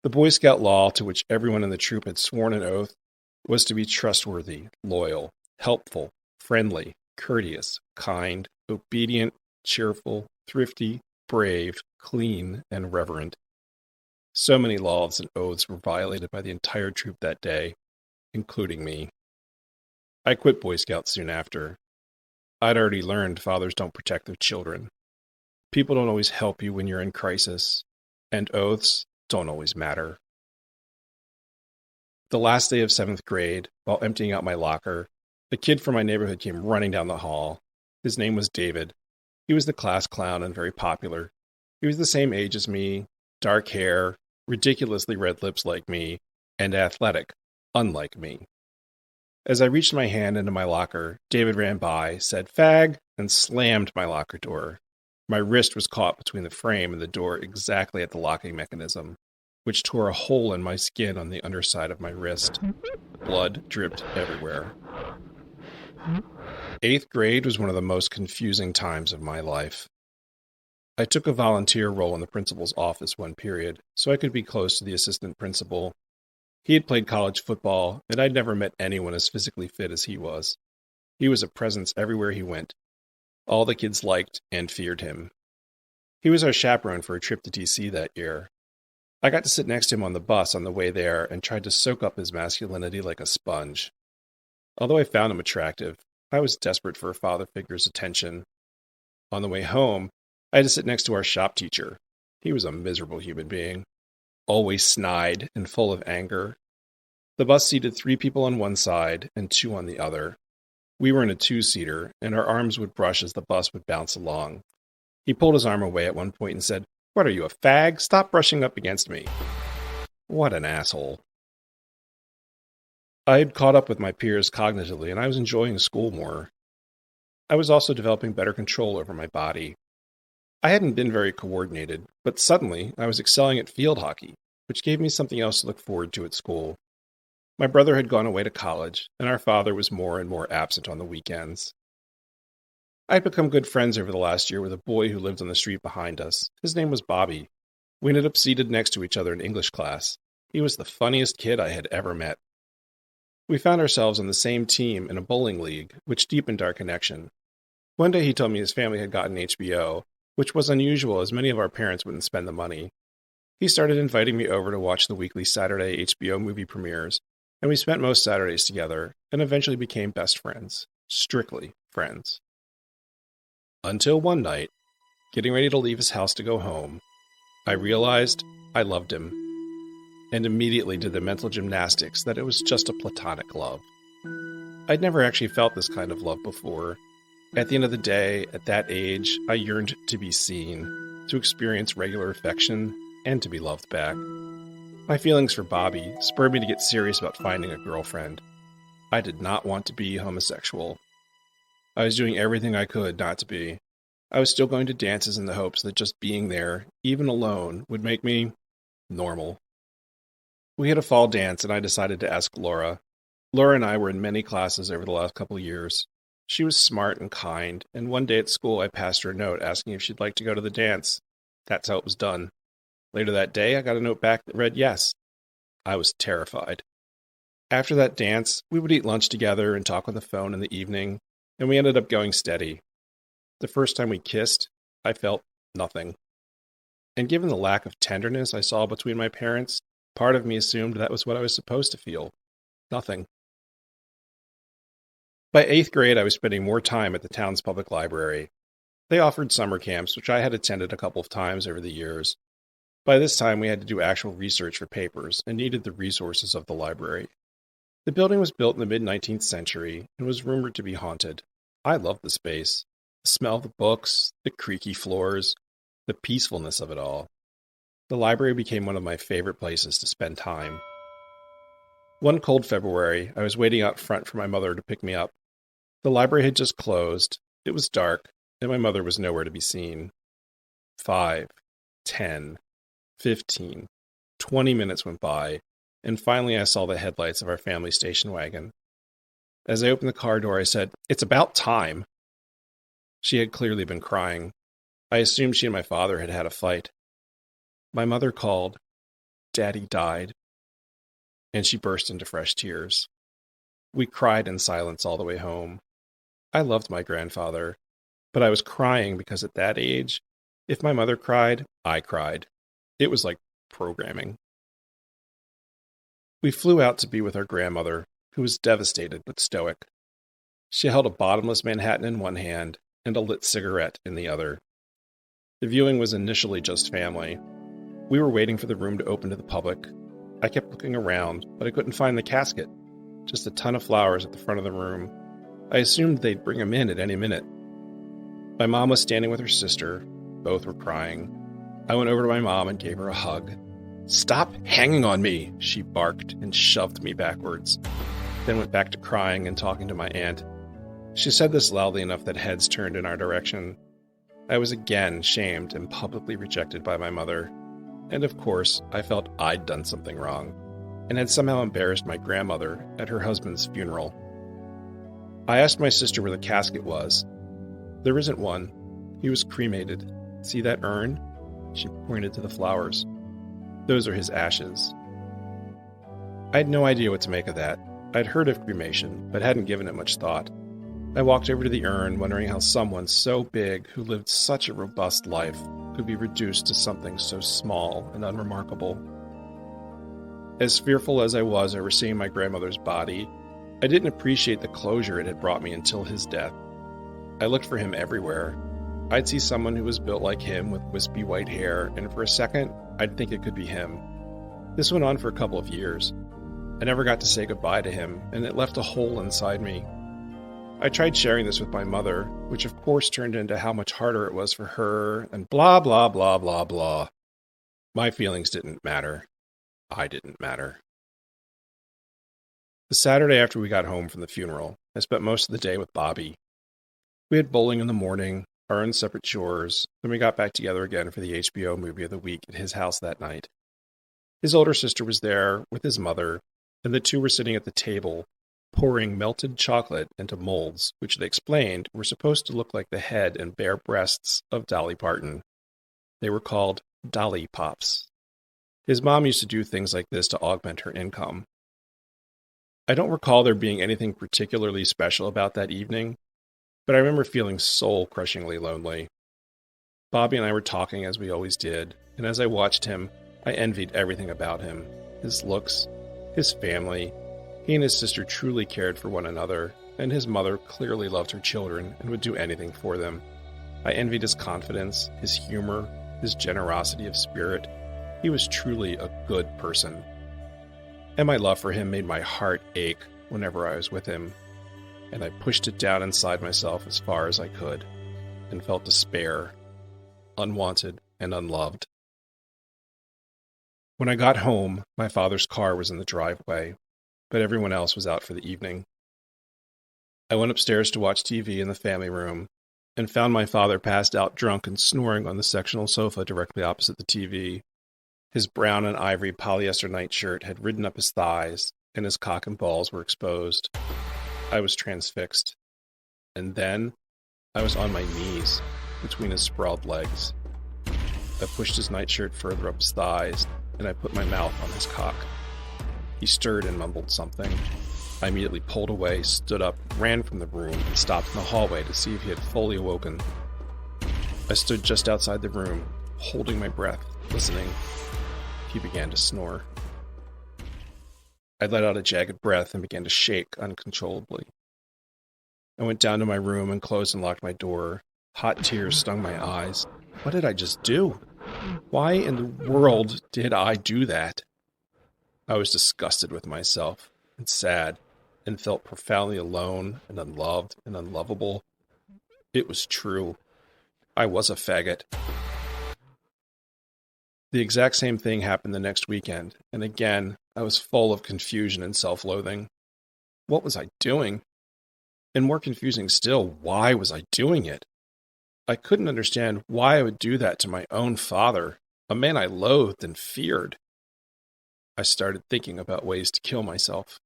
[SPEAKER 1] The Boy Scout law to which everyone in the troop had sworn an oath was to be trustworthy, loyal, helpful, friendly, courteous, kind, obedient, cheerful, thrifty, brave, clean, and reverent. So many laws and oaths were violated by the entire troop that day, including me. I quit Boy Scouts soon after. I'd already learned fathers don't protect their children. People don't always help you when you're in crisis, and oaths don't always matter. The last day of 7th grade, while emptying out my locker, a kid from my neighborhood came running down the hall. His name was David. He was the class clown and very popular. He was the same age as me, dark hair, ridiculously red lips like me, and athletic, unlike me. As I reached my hand into my locker, David ran by, said "fag," and slammed my locker door. My wrist was caught between the frame and the door exactly at the locking mechanism, which tore a hole in my skin on the underside of my wrist. Blood dripped everywhere. 8th grade was one of the most confusing times of my life. I took a volunteer role in the principal's office one period, so I could be close to the assistant principal. He had played college football, and I'd never met anyone as physically fit as he was. He was a presence everywhere he went. All the kids liked and feared him. He was our chaperone for a trip to D.C. that year. I got to sit next to him on the bus on the way there and tried to soak up his masculinity like a sponge. Although I found him attractive, I was desperate for a father figure's attention. On the way home, I had to sit next to our shop teacher. He was a miserable human being, always snide and full of anger. The bus seated 3 people on one side and 2 on the other. We were in a 2-seater, and our arms would brush as the bus would bounce along. He pulled his arm away at one point and said, "What are you, a fag? Stop brushing up against me." What an asshole. I had caught up with my peers cognitively, and I was enjoying school more. I was also developing better control over my body. I hadn't been very coordinated, but suddenly I was excelling at field hockey, which gave me something else to look forward to at school. My brother had gone away to college, and our father was more and more absent on the weekends. I had become good friends over the last year with a boy who lived on the street behind us. His name was Bobby. We ended up seated next to each other in English class. He was the funniest kid I had ever met. We found ourselves on the same team in a bowling league, which deepened our connection. One day he told me his family had gotten HBO, which was unusual as many of our parents wouldn't spend the money. He started inviting me over to watch the weekly Saturday HBO movie premieres, and we spent most Saturdays together and eventually became best friends. Strictly friends. Until one night, getting ready to leave his house to go home, I realized I loved him, and immediately did the mental gymnastics that it was just a platonic love. I'd never actually felt this kind of love before. At the end of the day, at that age, I yearned to be seen, to experience regular affection, and to be loved back. My feelings for Bobby spurred me to get serious about finding a girlfriend. I did not want to be homosexual. I was doing everything I could not to be. I was still going to dances in the hopes that just being there, even alone, would make me normal. We had a fall dance, and I decided to ask Laura. Laura and I were in many classes over the last couple of years. She was smart and kind, and one day at school I passed her a note asking if she'd like to go to the dance. That's how it was done. Later that day, I got a note back that read yes. I was terrified. After that dance, we would eat lunch together and talk on the phone in the evening, and we ended up going steady. The first time we kissed, I felt nothing. And given the lack of tenderness I saw between my parents, part of me assumed that was what I was supposed to feel. Nothing. By 8th grade, I was spending more time at the town's public library. They offered summer camps, which I had attended a couple of times over the years. By this time, we had to do actual research for papers and needed the resources of the library. The building was built in the mid-19th century and was rumored to be haunted. I loved the space. The smell of the books, the creaky floors, the peacefulness of it all. The library became one of my favorite places to spend time. One cold February, I was waiting out front for my mother to pick me up. The library had just closed, it was dark, and my mother was nowhere to be seen. 5, 10, 15, 20 minutes went by, and finally I saw the headlights of our family station wagon. As I opened the car door, I said, "It's about time." She had clearly been crying. I assumed she and my father had had a fight. My mother called, "Daddy died," and she burst into fresh tears. We cried in silence all the way home. I loved my grandfather, but I was crying because at that age, if my mother cried, I cried. It was like programming. We flew out to be with our grandmother, who was devastated but stoic. She held a bottomless Manhattan in one hand and a lit cigarette in the other. The viewing was initially just family. We were waiting for the room to open to the public. I kept looking around, but I couldn't find the casket. Just a ton of flowers at the front of the room. I assumed they'd bring him in at any minute. My mom was standing with her sister. Both were crying. I went over to my mom and gave her a hug. "Stop hanging on me," she barked and shoved me backwards. Then went back to crying and talking to my aunt. She said this loudly enough that heads turned in our direction. I was again shamed and publicly rejected by my mother. And of course, I felt I'd done something wrong, and had somehow embarrassed my grandmother at her husband's funeral. I asked my sister where the casket was. "There isn't one. He was cremated. See that urn?" She pointed to the flowers. "Those are his ashes." I had no idea what to make of that. I'd heard of cremation, but hadn't given it much thought. I walked over to the urn, wondering how someone so big, who lived such a robust life, could be reduced to something so small and unremarkable. As fearful as I was over seeing my grandmother's body, I didn't appreciate the closure it had brought me until his death. I looked for him everywhere. I'd see someone who was built like him with wispy white hair, and for a second, I'd think it could be him. This went on for a couple of years. I never got to say goodbye to him, and it left a hole inside me. I tried sharing this with my mother, which of course turned into how much harder it was for her, and blah, blah, blah, blah, blah. My feelings didn't matter. I didn't matter. The Saturday after we got home from the funeral, I spent most of the day with Bobby. We had bowling in the morning, our own separate chores, then we got back together again for the HBO movie of the week at his house that night. His older sister was there with his mother, and the two were sitting at the table, pouring melted chocolate into molds, which they explained were supposed to look like the head and bare breasts of Dolly Parton. They were called Dolly Pops. His mom used to do things like this to augment her income. I don't recall there being anything particularly special about that evening, but I remember feeling soul-crushingly lonely. Bobby and I were talking as we always did, and as I watched him, I envied everything about him. His looks, his family. He and his sister truly cared for one another, and his mother clearly loved her children and would do anything for them. I envied his confidence, his humor, his generosity of spirit. He was truly a good person. And my love for him made my heart ache whenever I was with him, and I pushed it down inside myself as far as I could, and felt despair, unwanted and unloved. When I got home, my father's car was in the driveway, but everyone else was out for the evening. I went upstairs to watch TV in the family room, and found my father passed out drunk and snoring on the sectional sofa directly opposite the TV. His brown and ivory polyester nightshirt had ridden up his thighs, and his cock and balls were exposed. I was transfixed. And then, I was on my knees, between his sprawled legs. I pushed his nightshirt further up his thighs, and I put my mouth on his cock. He stirred and mumbled something. I immediately pulled away, stood up, ran from the room, and stopped in the hallway to see if he had fully awoken. I stood just outside the room, holding my breath, listening. He began to snore. I let out a jagged breath and began to shake uncontrollably. I went down to my room and closed and locked my door. Hot tears stung my eyes. What did I just do? Why in the world did I do that? I was disgusted with myself and sad, and felt profoundly alone and unloved and unlovable. It was true. I was a faggot. The exact same thing happened the next weekend, and again, I was full of confusion and self-loathing. What was I doing? And more confusing still, why was I doing it? I couldn't understand why I would do that to my own father, a man I loathed and feared. I started thinking about ways to kill myself.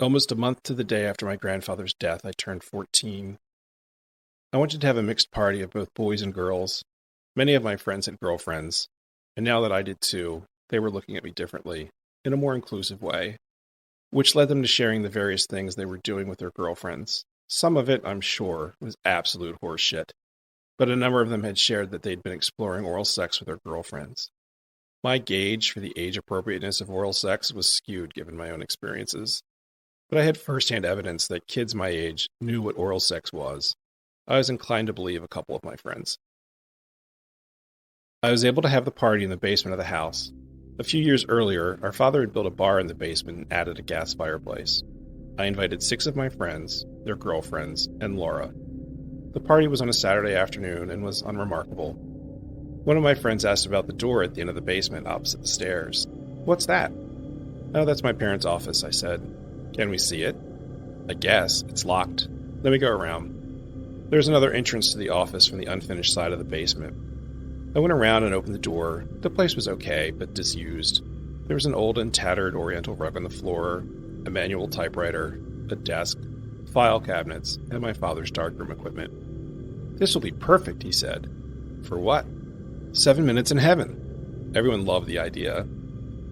[SPEAKER 1] Almost a month to the day after my grandfather's death, I turned 14. I wanted to have a mixed party of both boys and girls. Many of my friends had girlfriends, and now that I did too, they were looking at me differently, in a more inclusive way, which led them to sharing the various things they were doing with their girlfriends. Some of it, I'm sure, was absolute horseshit, but a number of them had shared that they'd been exploring oral sex with their girlfriends. My gauge for the age appropriateness of oral sex was skewed given my own experiences, but I had firsthand evidence that kids my age knew what oral sex was. I was inclined to believe a couple of my friends. I was able to have the party in the basement of the house. A few years earlier, our father had built a bar in the basement and added a gas fireplace. I invited 6 of my friends, their girlfriends, and Laura. The party was on a Saturday afternoon and was unremarkable. One of my friends asked about the door at the end of the basement opposite the stairs. "What's that?" "Oh, that's my parents' office," I said. "Can we see it?" "I guess. It's locked. Let me go around." There's another entrance to the office from the unfinished side of the basement. I went around and opened the door. The place was okay, but disused. There was an old and tattered oriental rug on the floor, a manual typewriter, a desk, file cabinets, and my father's darkroom equipment. "This will be perfect," he said. "For what?" 7 minutes in heaven. Everyone loved the idea.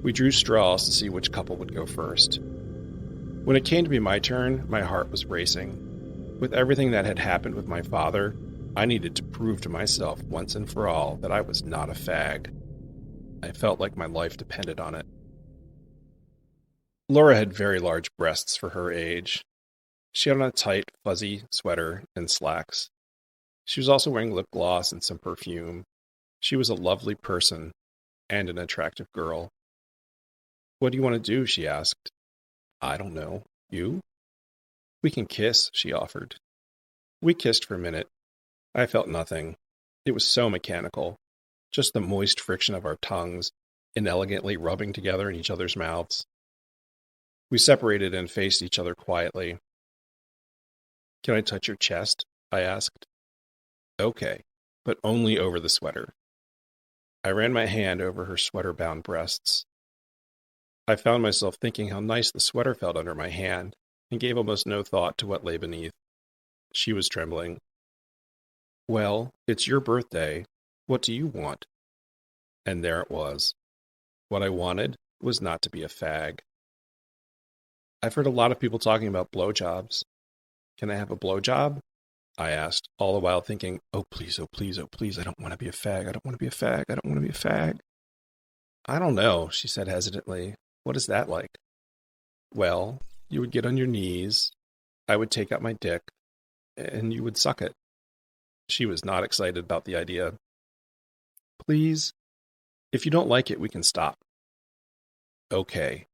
[SPEAKER 1] We drew straws to see which couple would go first. When it came to be my turn, my heart was racing. With everything that had happened with my father, I needed to prove to myself once and for all that I was not a fag. I felt like my life depended on it. Laura had very large breasts for her age. She had on a tight, fuzzy sweater and slacks. She was also wearing lip gloss and some perfume. She was a lovely person and an attractive girl. "What do you want to do?" she asked. "I don't know. You?" "We can kiss," she offered. We kissed for a minute. I felt nothing. It was so mechanical. Just the moist friction of our tongues, inelegantly rubbing together in each other's mouths. We separated and faced each other quietly. "Can I touch your chest?" I asked. "Okay, but only over the sweater." I ran my hand over her sweater-bound breasts. I found myself thinking how nice the sweater felt under my hand, and gave almost no thought to what lay beneath. She was trembling. "Well, it's your birthday. What do you want?" And there it was. What I wanted was not to be a fag. I've heard a lot of people talking about blowjobs. "Can I have a blowjob?" I asked, all the while thinking, oh please, I don't want to be a fag, I don't want to be a fag, I don't want to be a fag. "I don't know," she said hesitantly. "What is that like?" "Well, You would get on your knees, I would take out my dick, and you would suck it. She was not excited about the idea. Please, if you don't like it, we can stop. Okay,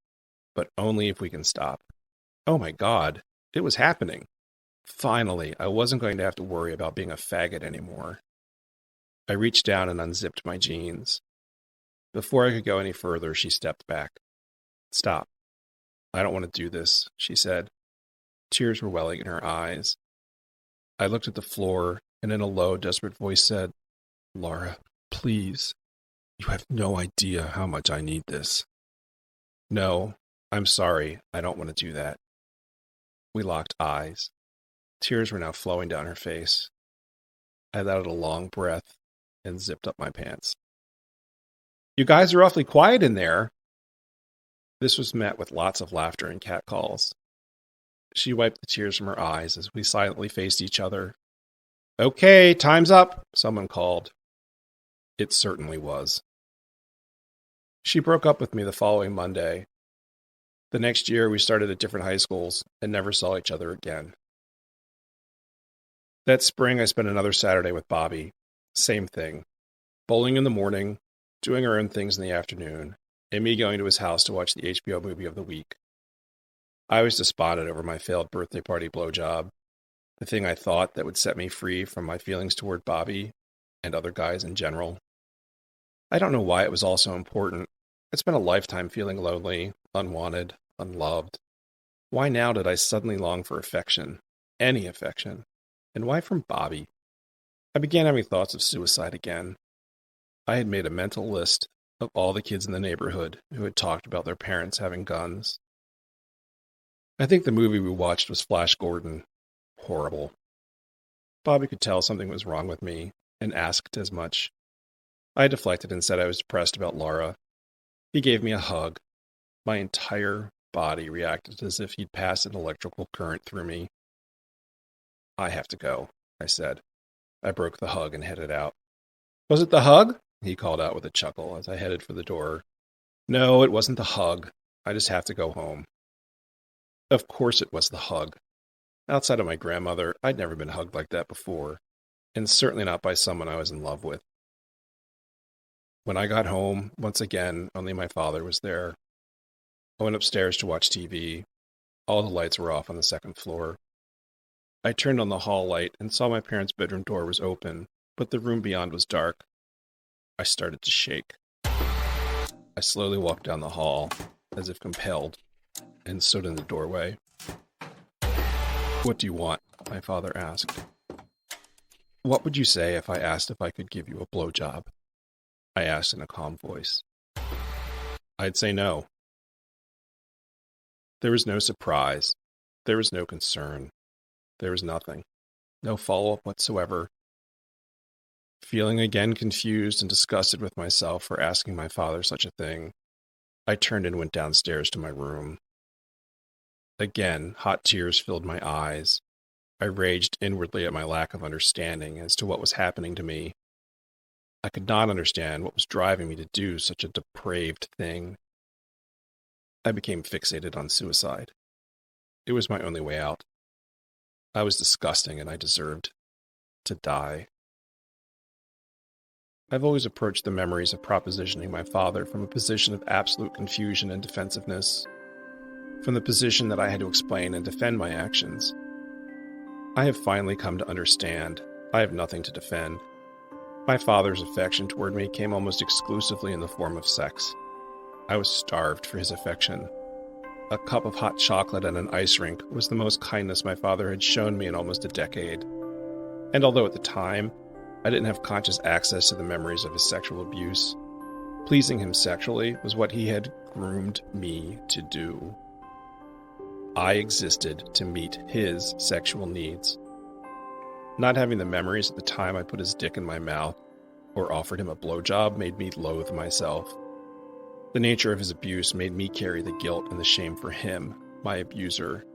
[SPEAKER 1] but only if we can stop. Oh my God, it was happening. Finally, I wasn't going to have to worry about being a faggot anymore. I reached down and unzipped my jeans. Before I could go any further, she stepped back. Stop. I don't want to do this, she said. Tears were welling in her eyes. I looked at the floor and in a low, desperate voice said, Laura, please. You have no idea how much I need this. No, I'm sorry. I don't want to do that. We locked eyes. Tears were now flowing down her face. I let out a long breath and zipped up my pants. You guys are awfully quiet in there. This was met with lots of laughter and catcalls. She wiped the tears from her eyes as we silently faced each other. Okay, time's up, someone called. It certainly was. She broke up with me the following Monday. The next year, we started at different high schools and never saw each other again. That spring, I spent another Saturday with Bobby. Same thing. Bowling in the morning, doing our own things in the afternoon, and me going to his house to watch the HBO movie of the week. I was despondent over my failed birthday party blowjob, the thing I thought that would set me free from my feelings toward Bobby and other guys in general. I don't know why it was all so important. I'd spent a lifetime feeling lonely, unwanted, unloved. Why now did I suddenly long for affection? Any affection? And why from Bobby? I began having thoughts of suicide again. I had made a mental list of all the kids in the neighborhood who had talked about their parents having guns. I think the movie we watched was Flash Gordon. Horrible. Bobby could tell something was wrong with me and asked as much. I deflected and said I was depressed about Laura. He gave me a hug. My entire body reacted as if he'd passed an electrical current through me. I have to go, I said. I broke the hug and headed out. Was it the hug? He called out with a chuckle as I headed for the door. No, it wasn't the hug. I just have to go home. Of course it was the hug. Outside of my grandmother, I'd never been hugged like that before, and certainly not by someone I was in love with. When I got home, once again, only my father was there. I went upstairs to watch TV. All the lights were off on the second floor. I turned on the hall light and saw my parents' bedroom door was open, but the room beyond was dark. I started to shake. I slowly walked down the hall, as if compelled, and stood in the doorway. What do you want? My father asked. What would you say if I asked if I could give you a blowjob? I asked in a calm voice. I'd say no. There was no surprise. There was no concern. There was nothing. No follow-up whatsoever. Feeling again confused and disgusted with myself for asking my father such a thing, I turned and went downstairs to my room. Again, hot tears filled my eyes. I raged inwardly at my lack of understanding as to what was happening to me. I could not understand what was driving me to do such a depraved thing. I became fixated on suicide. It was my only way out. I was disgusting and I deserved to die. I've always approached the memories of propositioning my father from a position of absolute confusion and defensiveness, from the position that I had to explain and defend my actions. I have finally come to understand I have nothing to defend. My father's affection toward me came almost exclusively in the form of sex. I was starved for his affection. A cup of hot chocolate and an ice rink was the most kindness my father had shown me in almost a decade. And although at the time, I didn't have conscious access to the memories of his sexual abuse, pleasing him sexually was what he had groomed me to do. I existed to meet his sexual needs. Not having the memories at the time I put his dick in my mouth or offered him a blowjob made me loathe myself. The nature of his abuse made me carry the guilt and the shame for him, my abuser.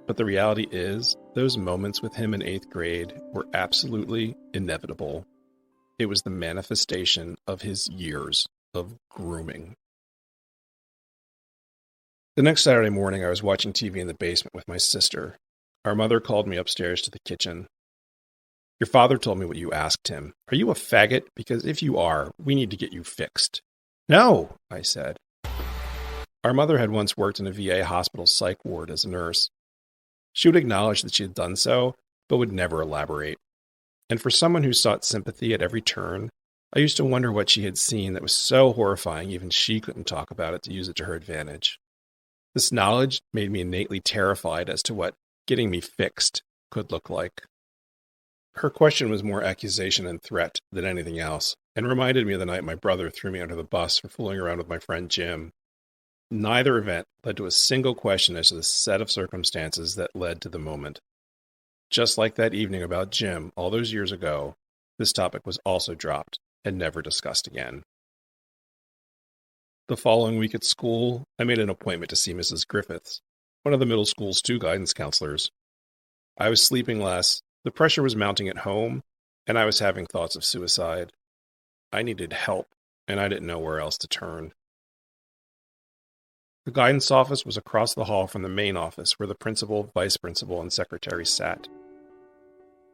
[SPEAKER 1] But the reality is, those moments with him in 8th grade were absolutely inevitable. It was the manifestation of his years of grooming. The next Saturday morning, I was watching TV in the basement with my sister. Our mother called me upstairs to the kitchen. Your father told me what you asked him. Are you a faggot? Because if you are, we need to get you fixed. No, I said. Our mother had once worked in a VA hospital psych ward as a nurse. She would acknowledge that she had done so, but would never elaborate. And for someone who sought sympathy at every turn, I used to wonder what she had seen that was so horrifying even she couldn't talk about it to use it to her advantage. This knowledge made me innately terrified as to what getting me fixed could look like. Her question was more accusation and threat than anything else, and reminded me of the night my brother threw me under the bus for fooling around with my friend Jim. Neither event led to a single question as to the set of circumstances that led to the moment. Just like that evening about Jim all those years ago, this topic was also dropped and never discussed again. The following week at school, I made an appointment to see Mrs. Griffiths, one of the middle school's 2 guidance counselors. I was sleeping less, the pressure was mounting at home, and I was having thoughts of suicide. I needed help, and I didn't know where else to turn. The guidance office was across the hall from the main office where the principal, vice principal, and secretary sat.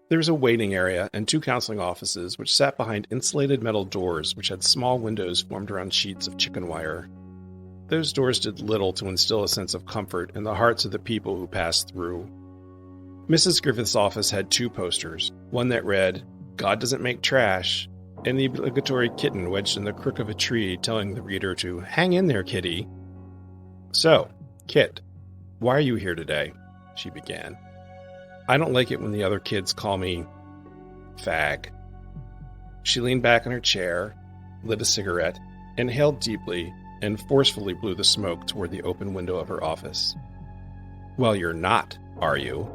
[SPEAKER 1] There was a waiting area and 2 counseling offices which sat behind insulated metal doors which had small windows formed around sheets of chicken wire. Those doors did little to instill a sense of comfort in the hearts of the people who passed through. Mrs. Griffith's office had 2 posters, one that read, "God doesn't make trash," and the obligatory kitten wedged in the crook of a tree telling the reader to hang in there, kitty. "So, Kit, why are you here today?" she began. "I don't like it when the other kids call me fag." She leaned back in her chair, lit a cigarette, inhaled deeply, and forcefully blew the smoke toward the open window of her office. "Well, you're not, are you?"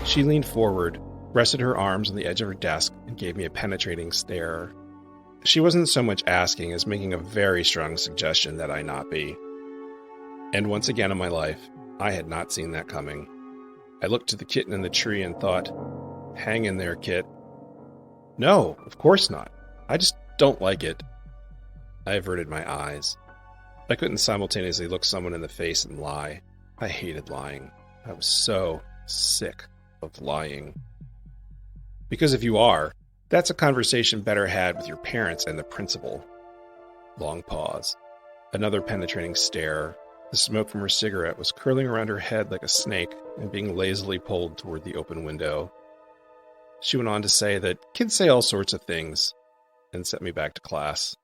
[SPEAKER 1] She leaned forward, rested her arms on the edge of her desk, and gave me a penetrating stare. She wasn't so much asking as making a very strong suggestion that I not be. And once again in my life, I had not seen that coming. I looked to the kitten in the tree and thought, hang in there, Kit. No, of course not. I just don't like it. I averted my eyes. I couldn't simultaneously look someone in the face and lie. I hated lying. I was so sick of lying. Because if you are, that's a conversation better had with your parents and the principal. Long pause. Another penetrating stare. The smoke from her cigarette was curling around her head like a snake and being lazily pulled toward the open window. She went on to say that kids say all sorts of things, and sent me back to class.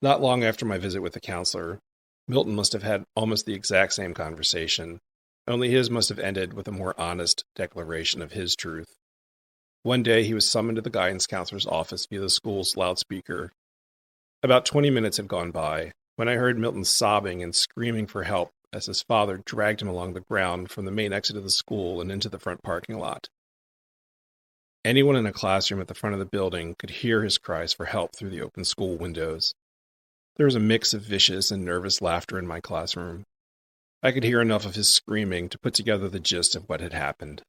[SPEAKER 1] Not long after my visit with the counselor, Milton must have had almost the exact same conversation, only his must have ended with a more honest declaration of his truth. One day he was summoned to the guidance counselor's office via the school's loudspeaker. About 20 minutes had gone by when I heard Milton sobbing and screaming for help as his father dragged him along the ground from the main exit of the school and into the front parking lot. Anyone in a classroom at the front of the building could hear his cries for help through the open school windows. There was a mix of vicious and nervous laughter in my classroom. I could hear enough of his screaming to put together the gist of what had happened.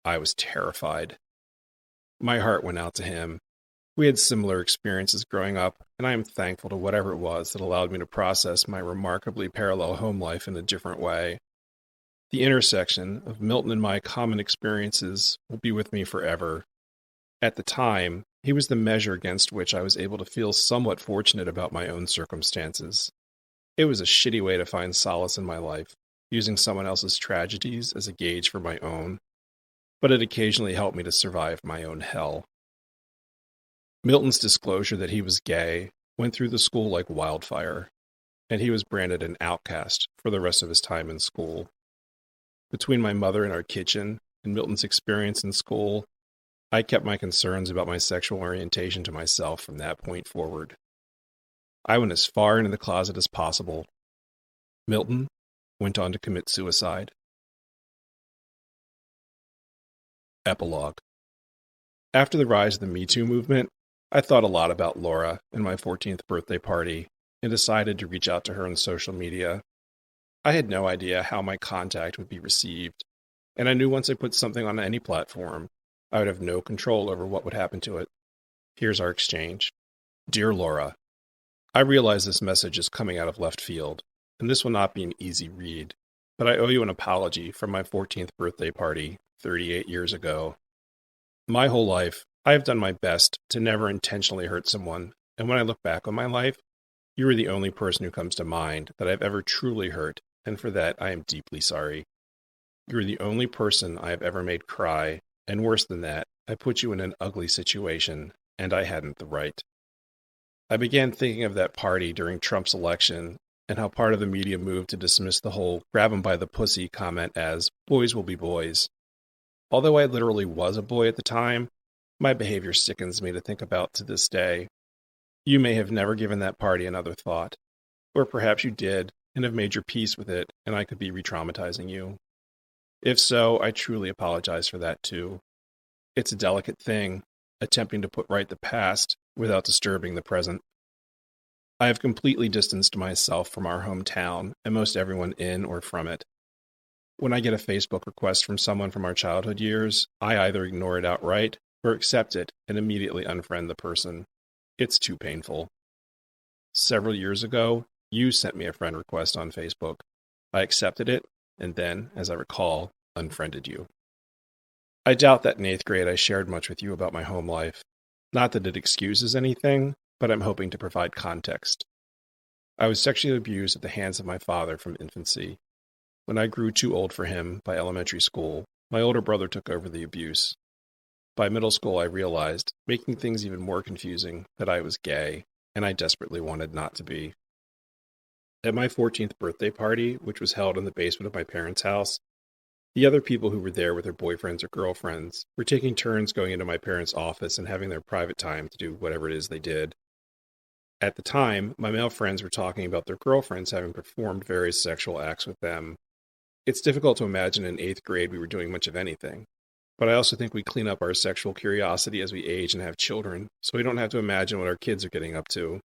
[SPEAKER 1] I was terrified. My heart went out to him. We had similar experiences growing up, and I am thankful to whatever it was that allowed me to process my remarkably parallel home life in a different way. The intersection of Milton and my common experiences will be with me forever. At the time, he was the measure against which I was able to feel somewhat fortunate about my own circumstances. It was a shitty way to find solace in my life, using someone else's tragedies as a gauge for my own, but it occasionally helped me to survive my own hell. Milton's disclosure that he was gay went through the school like wildfire, and he was branded an outcast for the rest of his time in school. Between my mother in our kitchen and Milton's experience in school, I kept my concerns about my sexual orientation to myself from that point forward. I went as far into the closet as possible. Milton went on to commit suicide. Epilogue. After the rise of the Me Too movement, I thought a lot about Laura and my 14th birthday party and decided to reach out to her on social media. I had no idea how my contact would be received, and I knew once I put something on any platform, I would have no control over what would happen to it. Here's our exchange. Dear Laura, I realize this message is coming out of left field, and this will not be an easy read, but I owe you an apology for my 14th birthday party 38 years ago. My whole life, I have done my best to never intentionally hurt someone, and when I look back on my life, you are the only person who comes to mind that I've ever truly hurt, and for that I am deeply sorry. You are the only person I have ever made cry, and worse than that, I put you in an ugly situation, and I hadn't the right. I began thinking of that party during Trump's election, and how part of the media moved to dismiss the whole grab 'em by the pussy comment as boys will be boys. Although I literally was a boy at the time, my behavior sickens me to think about to this day. You may have never given that party another thought, or perhaps you did and have made your peace with it, and I could be re-traumatizing you. If so, I truly apologize for that too. It's a delicate thing, attempting to put right the past without disturbing the present. I have completely distanced myself from our hometown and most everyone in or from it. When I get a Facebook request from someone from our childhood years, I either ignore it outright or accept it and immediately unfriend the person. It's too painful. Several years ago, you sent me a friend request on Facebook. I accepted it, and then, as I recall, unfriended you. I doubt that in 8th grade I shared much with you about my home life. Not that it excuses anything, but I'm hoping to provide context. I was sexually abused at the hands of my father from infancy. When I grew too old for him by elementary school, my older brother took over the abuse. By middle school, I realized, making things even more confusing, that I was gay, and I desperately wanted not to be. At my 14th birthday party, which was held in the basement of my parents' house, the other people who were there with their boyfriends or girlfriends were taking turns going into my parents' office and having their private time to do whatever it is they did. At the time, my male friends were talking about their girlfriends having performed various sexual acts with them. It's difficult to imagine in 8th grade we were doing much of anything. But I also think we clean up our sexual curiosity as we age and have children, so we don't have to imagine what our kids are getting up to.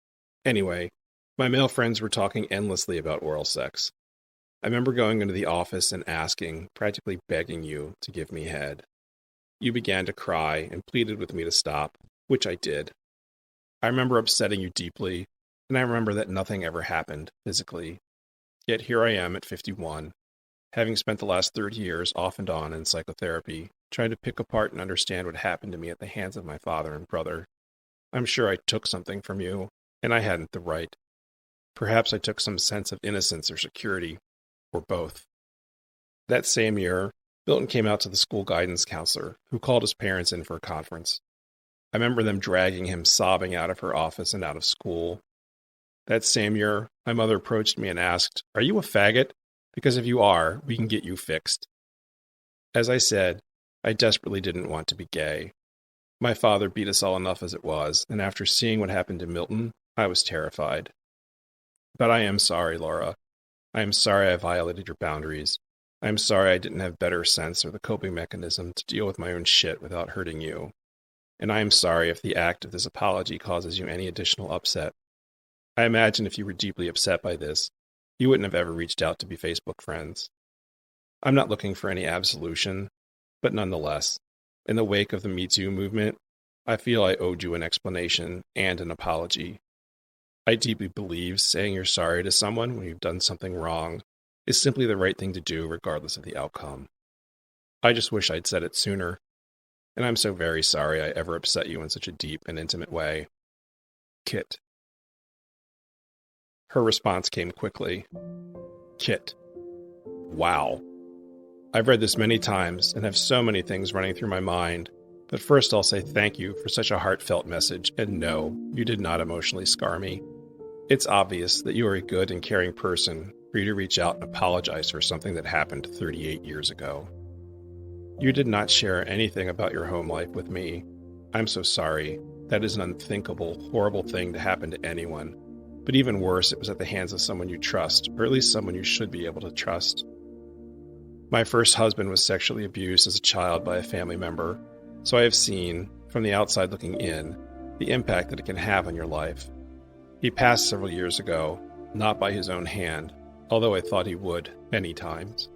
[SPEAKER 1] Anyway, my male friends were talking endlessly about oral sex. I remember going into the office and asking, practically begging you to give me head. You began to cry and pleaded with me to stop, which I did. I remember upsetting you deeply, and I remember that nothing ever happened physically. Yet here I am at 51, having spent the last 30 years off and on in psychotherapy, trying to pick apart and understand what happened to me at the hands of my father and brother. I'm sure I took something from you, and I hadn't the right. Perhaps I took some sense of innocence or security, or both. That same year, Milton came out to the school guidance counselor, who called his parents in for a conference. I remember them dragging him sobbing out of her office and out of school. That same year, my mother approached me and asked, "Are you a faggot? Because if you are, we can get you fixed." As I said, I desperately didn't want to be gay. My father beat us all enough as it was, and after seeing what happened to Milton, I was terrified. But I am sorry, Laura. I am sorry I violated your boundaries. I am sorry I didn't have better sense or the coping mechanism to deal with my own shit without hurting you. And I am sorry if the act of this apology causes you any additional upset. I imagine if you were deeply upset by this, you wouldn't have ever reached out to be Facebook friends. I'm not looking for any absolution, but nonetheless, in the wake of the Me Too movement, I feel I owed you an explanation and an apology. I deeply believe saying you're sorry to someone when you've done something wrong is simply the right thing to do regardless of the outcome. I just wish I'd said it sooner, and I'm so very sorry I ever upset you in such a deep and intimate way. Kit. Her response came quickly. Kit. Wow. I've read this many times and have so many things running through my mind, but first I'll say thank you for such a heartfelt message, and no, you did not emotionally scar me. It's obvious that you are a good and caring person for you to reach out and apologize for something that happened 38 years ago. You did not share anything about your home life with me. I'm so sorry. That is an unthinkable, horrible thing to happen to anyone. But even worse, it was at the hands of someone you trust, or at least someone you should be able to trust. My first husband was sexually abused as a child by a family member, so I have seen, from the outside looking in, the impact that it can have on your life. He passed several years ago, not by his own hand, although I thought he would many times.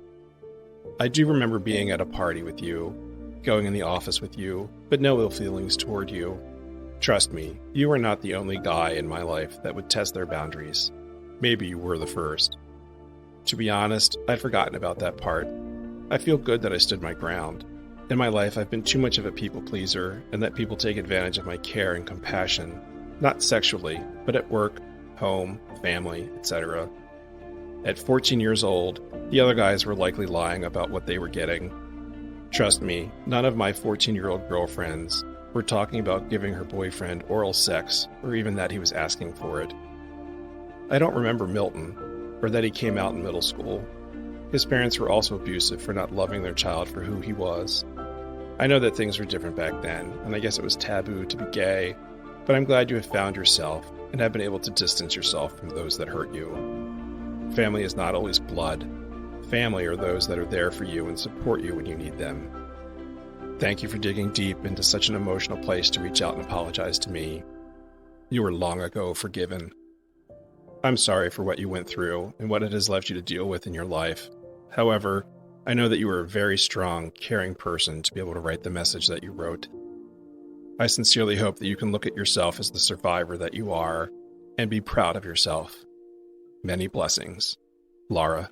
[SPEAKER 1] I do remember being at a party with you, going in the office with you, but no ill feelings toward you. Trust me, you are not the only guy in my life that would test their boundaries. Maybe you were the first. To be honest, I'd forgotten about that part. I feel good that I stood my ground. In my life, I've been too much of a people pleaser and let people take advantage of my care and compassion, not sexually, but at work, home, family, etc. At 14 years old, the other guys were likely lying about what they were getting. Trust me, none of my 14-year-old girlfriends were talking about giving her boyfriend oral sex or even that he was asking for it. I don't remember Milton, or that he came out in middle school. His parents were also abusive for not loving their child for who he was. I know that things were different back then, and I guess it was taboo to be gay, but I'm glad you have found yourself and have been able to distance yourself from those that hurt you. Family is not always blood. Family are those that are there for you and support you when you need them. Thank you for digging deep into such an emotional place to reach out and apologize to me. You were long ago forgiven. I'm sorry for what you went through and what it has left you to deal with in your life. However, I know that you are a very strong, caring person to be able to write the message that you wrote. I sincerely hope that you can look at yourself as the survivor that you are and be proud of yourself. Many blessings. Laura.